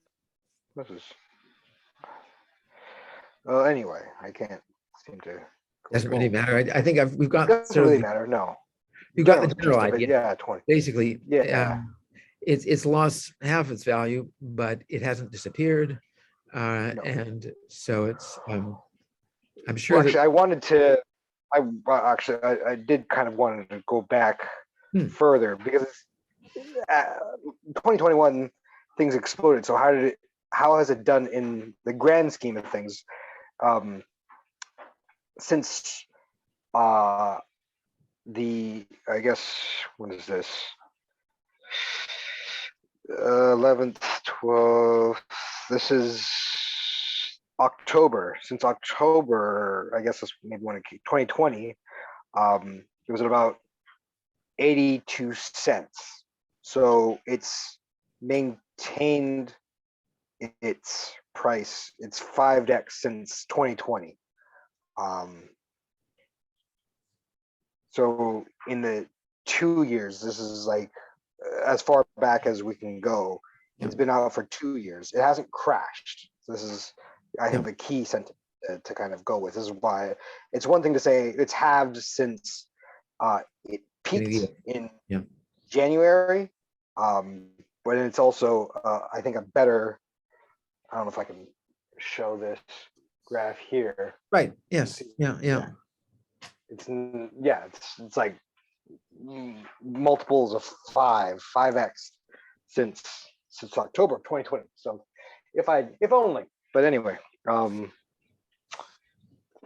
S2: This is, well, anyway, I can't seem to go
S1: Doesn't really
S2: forward.
S1: matter. I think we've got
S2: Doesn't
S1: sort of
S2: really matter. No,
S1: we've got the
S2: general
S1: general
S2: gist of it.
S1: idea.
S2: Yeah, 20.
S1: Basically,
S2: Yeah.
S1: it's lost half its value, but it hasn't disappeared,
S2: No.
S1: and so it's I'm sure
S2: Well,
S1: that
S2: actually, I wanted to. I did kind of wanted to go back further, because 2021 things exploded. So how has it done in the grand scheme of things? Since I guess, what is this? 11th, 12th. This is October. Since October, I guess this maybe when it came, 2020, it was at about 82 cents. So it's maintained its price. It's 5x since 2020. So in the 2 years, this is like as far back as we can go. It's been out for 2 years. It hasn't crashed. So this is, I think, the key sentence to kind of go with. This is why it's one thing to say it's halved since it peaked in January, but it's also I think a better. I don't know if I can show this graph here.
S1: right. Yes. Yeah.
S2: It's like multiples of 5x since October of 2020. So if only. But anyway,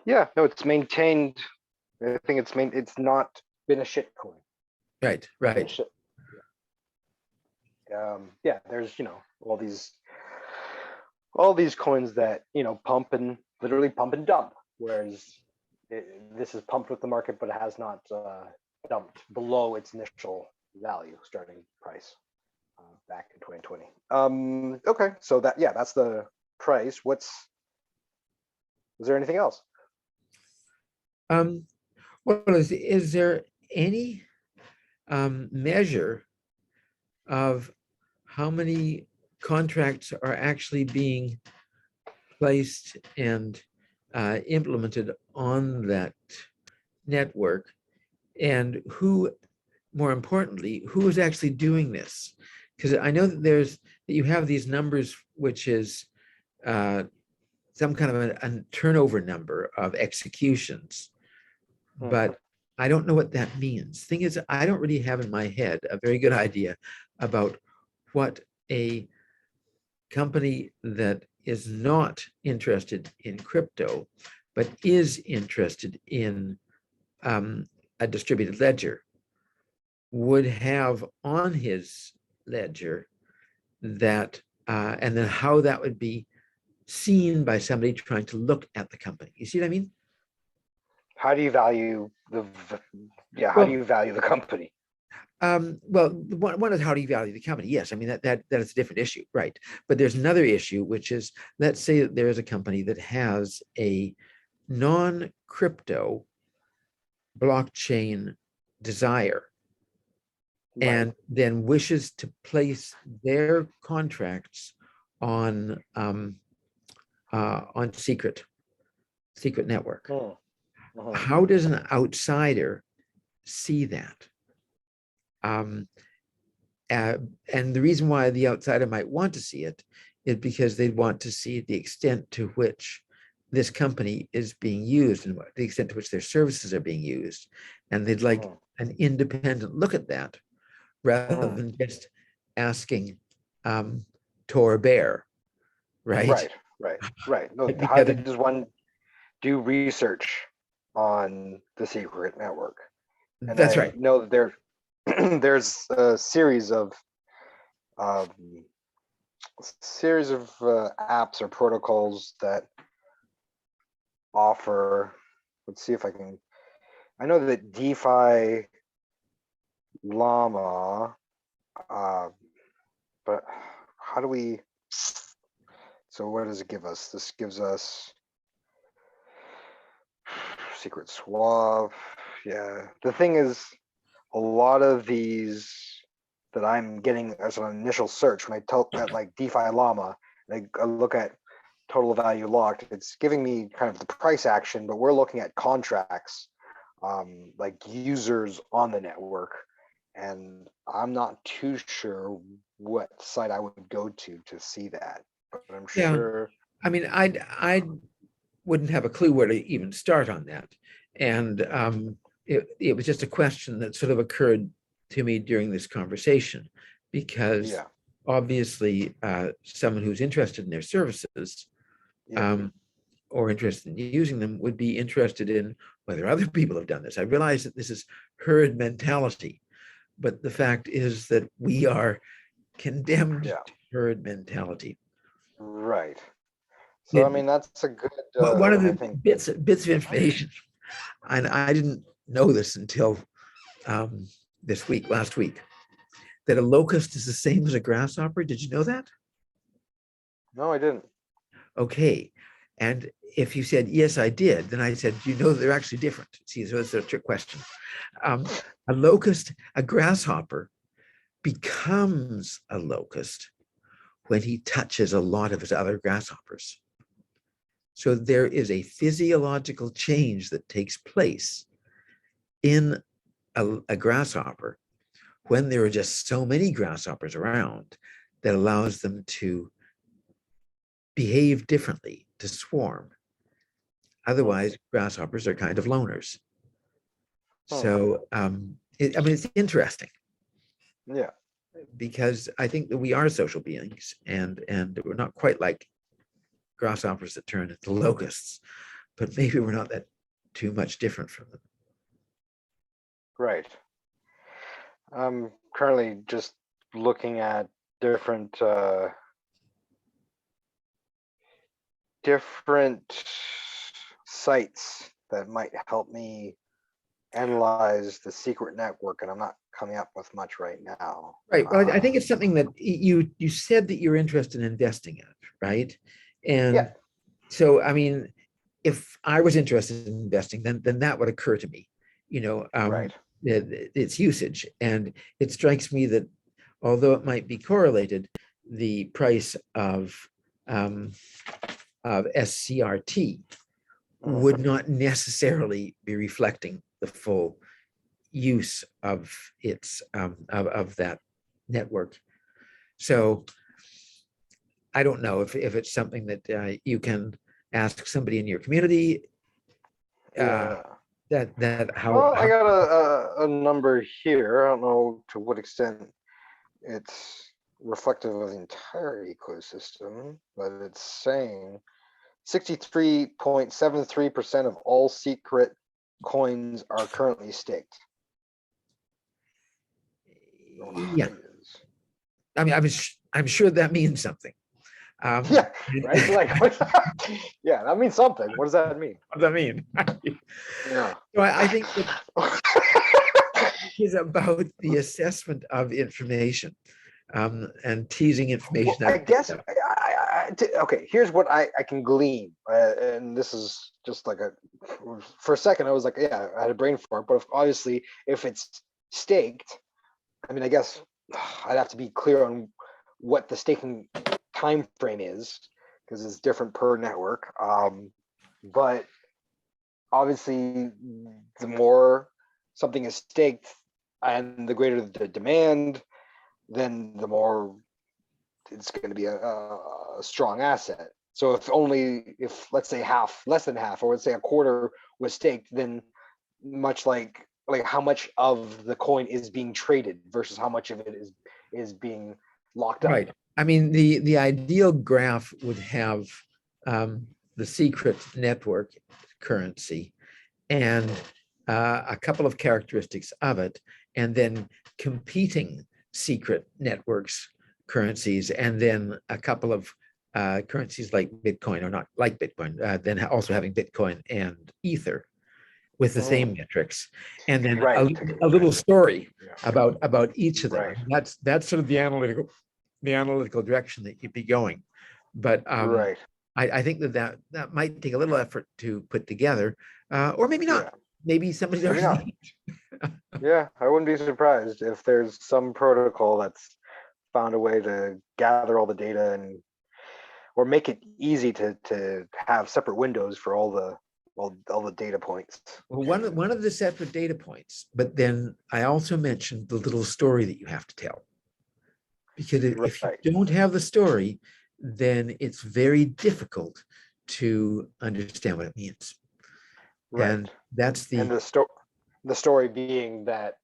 S2: yeah, no, it's maintained. I think it's not been a shit coin.
S1: Right.
S2: Yeah, there's all these coins that literally pump and dump, whereas this is pumped with the market, but it has not dumped below its initial value starting price back in 2020. Okay, so that's the price. Is there anything else?
S1: Um, well, is there any measure of how many contracts are actually being placed and implemented on that network, and who, more importantly, who is actually doing this? Because I know that you have these numbers, which is some kind of a turnover number of executions, but I don't know what that means. Thing is, I don't really have in my head a very good idea about what a company that is not interested in crypto, but is interested in a distributed ledger would have on his ledger, that and then how that would be seen by somebody trying to look at the company. You see what I mean?
S2: How do you value how do you value the company?
S1: Well, one is how do you value the company? Yes, I mean that is a different issue, right? But there's another issue, which is, let's say that there is a company that has a non-crypto blockchain desire, and then wishes to place their contracts on secret network. How does an outsider see that? And the reason why the outsider might want to see it is because they'd want to see the extent to which this company is being used and the extent to which their services are being used. And they'd like an independent look at that rather than just asking Tor Bear, right?
S2: Right. No, how does one do research on the secret network? And
S1: that's
S2: I
S1: right.
S2: know that there's a series of apps or protocols that offer. Let's see if I can. I know that DeFi Llama, but how do we? So what does it give us? This gives us Secret Swap. Yeah. The thing is, a lot of these that I'm getting as an initial search, when I tell at like DeFi Llama, I look at total value locked, it's giving me kind of the price action, but we're looking at contracts, like users on the network. And I'm not too sure what site I would go to see that, but I'm sure.
S1: I mean, I wouldn't have a clue where to even start on that. And it was just a question that sort of occurred to me during this conversation, because obviously someone who's interested in their services or interested in using them would be interested in whether other people have done this. I realize that this is herd mentality, but the fact is that we are condemned to herd mentality.
S2: Right. So I mean, that's a good.
S1: One of the bits of information, and I didn't know this until last week, that a locust is the same as a grasshopper. Did you know that?
S2: No, I didn't.
S1: Okay. And if you said, yes, I did, then I said, you know, they're actually different. See, so it's a trick question. A locust, a grasshopper, becomes a locust when he touches a lot of his other grasshoppers. So there is a physiological change that takes place in a grasshopper when there are just so many grasshoppers around that allows them to behave differently, to swarm. Otherwise, grasshoppers are kind of loners. So, I mean, it's interesting.
S2: Yeah.
S1: Because I think that we are social beings, and we're not quite like grasshoppers that turn into locusts, but maybe we're not that too much different from them.
S2: Right. I'm currently just looking at different sites that might help me analyze the secret network, and I'm not coming up with much right now.
S1: Right. Well, I think it's something that you said that you're interested in investing in, right? And
S2: Yeah.
S1: so, I mean, if I was interested in investing, then that would occur to me,
S2: Right.
S1: its usage. And it strikes me that although it might be correlated, the price of SCRT would not necessarily be reflecting the full use of its of that network. So I don't know if it's something that you can ask somebody in your community
S2: Yeah.
S1: that
S2: Well, I
S1: how
S2: got a number here. I don't know to what extent it's reflective of the entire ecosystem, but it's saying 63.73% of all secret coins are currently staked.
S1: yeah. I mean, I'm sure that means something.
S2: Yeah, right. Like, yeah, that means something. What does that mean?
S1: What does that mean?
S2: Yeah.
S1: So I think that is about the assessment of information and teasing information
S2: Well, I
S1: out.
S2: guess okay. Here's what I can glean, and this is just like for a second I was like, yeah, I had a brain fart, but obviously if it's staked, I mean, I guess I'd have to be clear on what the staking time frame is, because it's different per network. But obviously, the more something is staked and the greater the demand, then the more it's going to be a strong asset. So if let's say less than half, or let's say a quarter was staked, then much like how much of the coin is being traded versus how much of it is being locked up.
S1: Right. I mean, the ideal graph would have the secret network currency and a couple of characteristics of it, and then competing secret networks currencies, and then a couple of currencies like Bitcoin, or not like Bitcoin, then also having Bitcoin and Ether with the same metrics, and then
S2: Right.
S1: a little story
S2: Yeah.
S1: about each of them.
S2: Right.
S1: That's sort of the analytical direction that you'd be going. But
S2: Right.
S1: I think that might take a little effort to put together, or maybe not.
S2: Yeah.
S1: Maybe somebody's
S2: Maybe
S1: already.
S2: not. Yeah, I wouldn't be surprised if there's some protocol that's found a way to gather all the data or make it easy to have separate windows for all the data points.
S1: Well, one of the separate data points, but then I also mentioned the little story that you have to tell. Because if
S2: Right.
S1: you don't have the story, then it's very difficult to understand what it means.
S2: Right.
S1: And that's
S2: And the story being that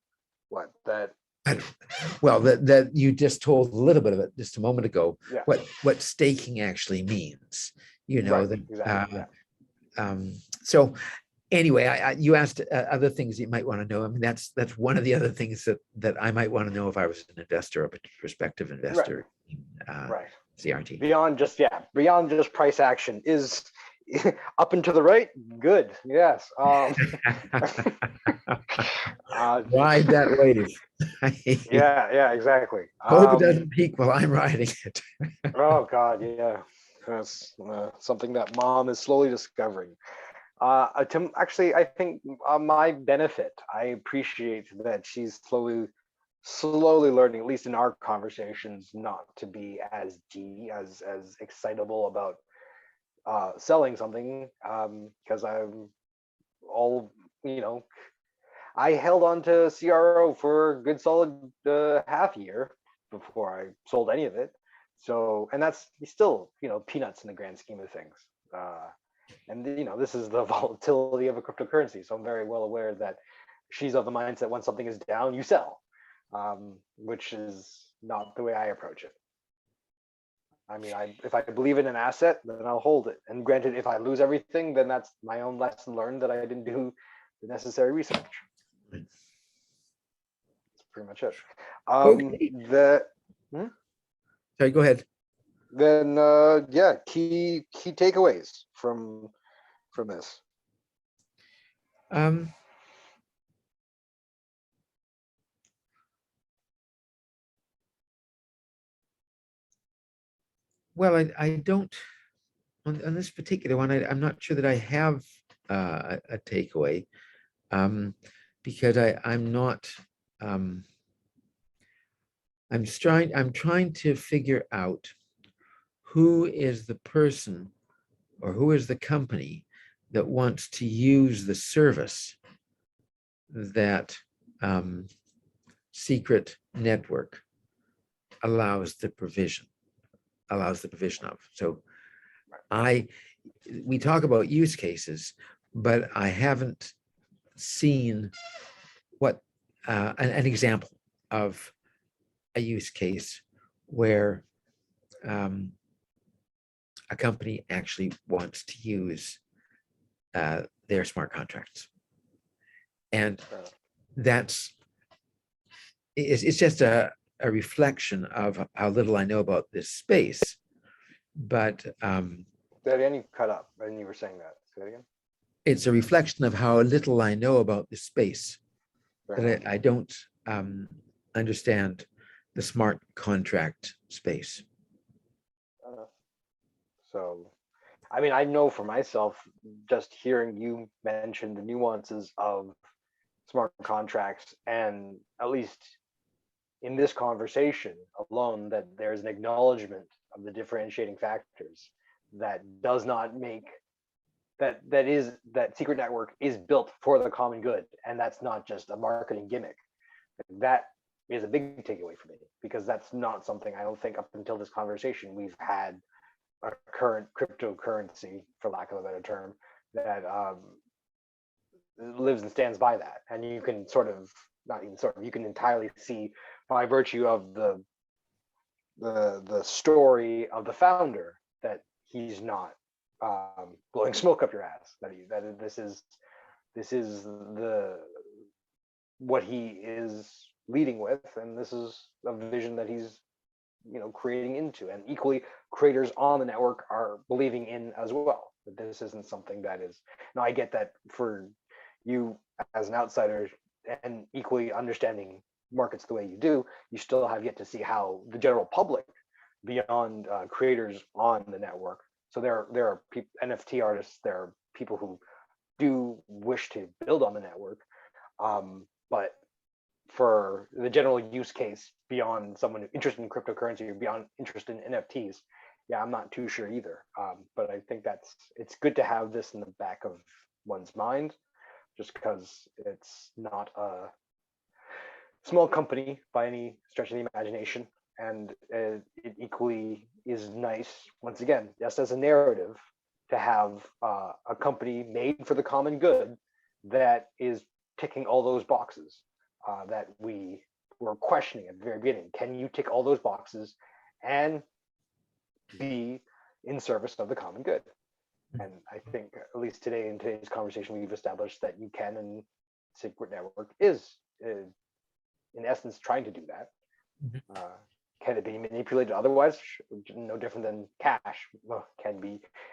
S1: well, that you just told a little bit of it just a moment ago,
S2: yeah.
S1: what staking actually means,
S2: Right.
S1: that
S2: Exactly.
S1: so anyway, you asked other things you might want to know. I mean, that's one of the other things that I might want to know if I was an investor, a prospective investor in
S2: Right.
S1: CRT.
S2: Beyond just price action is up and to the right. Good. Yes.
S1: Ride that wave.
S2: Yeah, exactly.
S1: Hope it doesn't peak while I'm riding it.
S2: Oh God, yeah. That's something that Mom is slowly discovering. Actually, I think my benefit, I appreciate that she's slowly learning, at least in our conversations, not to be as excitable about selling something, because I'm all, I held on to CRO for a good solid half year before I sold any of it. So, and that's still, peanuts in the grand scheme of things. And this is the volatility of a cryptocurrency. So I'm very well aware that she's of the mindset when something is down, you sell, which is not the way I approach it. I mean, if I believe in an asset, then I'll hold it. And granted, if I lose everything, then that's my own lesson learned that I didn't do the necessary research. That's pretty much it.
S1: Okay. Sorry, go ahead.
S2: Then yeah, key takeaways from this.
S1: Um, well, I don't, on this particular one, I'm not sure that I have a takeaway, because I'm not, um, I'm trying to figure out who is the person or who is the company that wants to use the service that secret network allows the provision of. So I we talk about use cases, but I haven't seen what an example of a use case where a company actually wants to use their smart contracts. And that's it's just a reflection of how little I know about this space. But
S2: That any cut up, and you were saying that. Say that again.
S1: it's a reflection of how little I know about this space,
S2: Fair
S1: that
S2: enough.
S1: I don't understand the smart contract space.
S2: Fair enough. So, I mean, I know for myself, just hearing you mention the nuances of smart contracts, and at least in this conversation alone, that there's an acknowledgement of the differentiating factors that does not make that secret network is built for the common good, and that's not just a marketing gimmick. That is a big takeaway for me, because that's not something I don't think up until this conversation we've had a current cryptocurrency, for lack of a better term, that lives and stands by that. And you can sort of, not even sort of, you can entirely see by virtue of the story of the founder that he's not blowing smoke up your ass. That this is the what he is leading with, and this is a vision that he's creating into, and equally creators on the network are believing in as well, that this isn't something that is. Now I get that for you as an outsider and equally understanding markets the way you do, you still have yet to see how the general public beyond creators on the network. So there are NFT artists, there are people who do wish to build on the network, but for the general use case beyond someone interested in cryptocurrency or beyond interest in NFTs, yeah, I'm not too sure either. But I think it's good to have this in the back of one's mind, just because it's not a small company by any stretch of the imagination, and it equally is nice, once again, just as a narrative, to have a company made for the common good that is ticking all those boxes that we were questioning at the very beginning. Can you tick all those boxes and be in service of the common good? And I think, at least today in today's conversation, we've established that you can, and Secret Network is, in essence, trying to do that. Can it be manipulated otherwise? No different than cash. Well,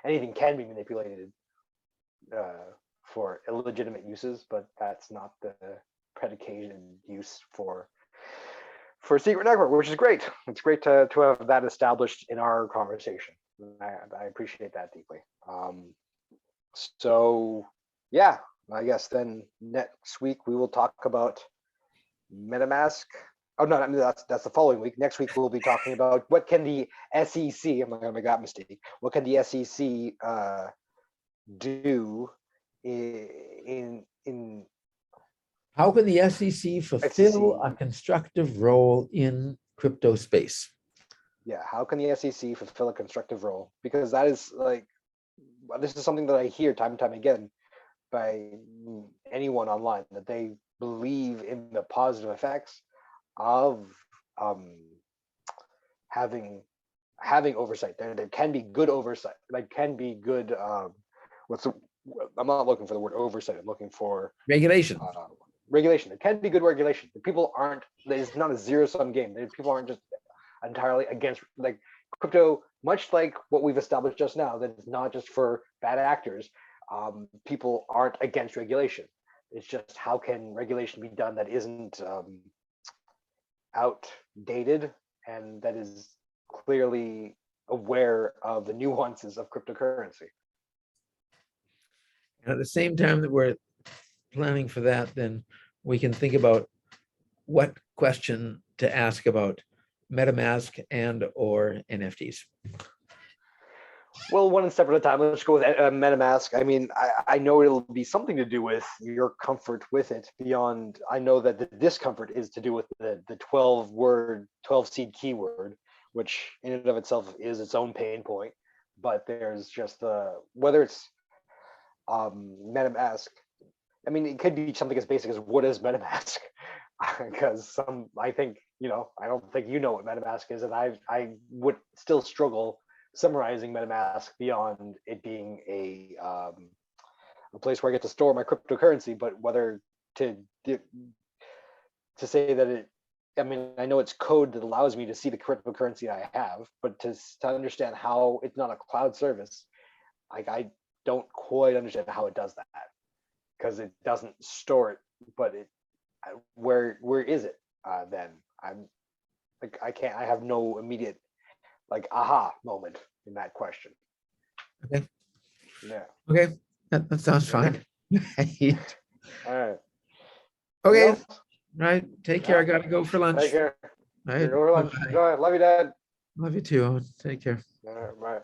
S2: anything can be manipulated for illegitimate uses, but that's not the predicated use for Secret Network, which is great. It's great to have that established in our conversation. I appreciate that deeply. So yeah, I guess then next week we will talk about MetaMask. Oh no, I mean, that's the following week. Next week we'll be talking about what can the SEC. I'm not gonna make that mistake. What can the SEC do in
S1: How can the SEC fulfill a constructive role in crypto space?
S2: Yeah, how can the SEC fulfill a constructive role? Because that is this is something that I hear time and time again by anyone online, that they believe in the positive effects of having oversight. There can be good oversight. Like, can be good. I'm not looking for the word oversight. I'm looking for
S1: regulation.
S2: Regulation. It can be good regulation. People aren't. It's not a zero-sum game. People aren't just entirely against, like, crypto. Much like what we've established just now, that it's not just for bad actors. People aren't against regulation. It's just how can regulation be done that isn't outdated and that is clearly aware of the nuances of cryptocurrency.
S1: And at the same time that we're planning for that, then we can think about what question to ask about MetaMask and or NFTs.
S2: Well, one step at a time. Let's go with MetaMask. I mean, I know it'll be something to do with your comfort with it beyond. I know that the discomfort is to do with the 12-word, 12-seed keyword, which in and of itself is its own pain point. But there's just whether it's MetaMask. I mean, it could be something as basic as what is MetaMask, because I think I don't think you know what MetaMask is, and I would still struggle summarizing MetaMask beyond it being a place where I get to store my cryptocurrency. But whether to say that it, I mean, I know it's code that allows me to see the cryptocurrency I have, but to understand how it's not a cloud service, like I don't quite understand how it does that, because it doesn't store it. But where is it then? I'm like, I have no immediate like aha moment in that question.
S1: Okay.
S2: Yeah.
S1: Okay, that sounds fine. Right.
S2: All right.
S1: Okay, right. Take care. I gotta go for lunch.
S2: Take care.
S1: Right.
S2: Go for lunch.
S1: Bye-bye.
S2: Enjoy. Love you, Dad.
S1: Love you too. Take care.
S2: All right. Bye.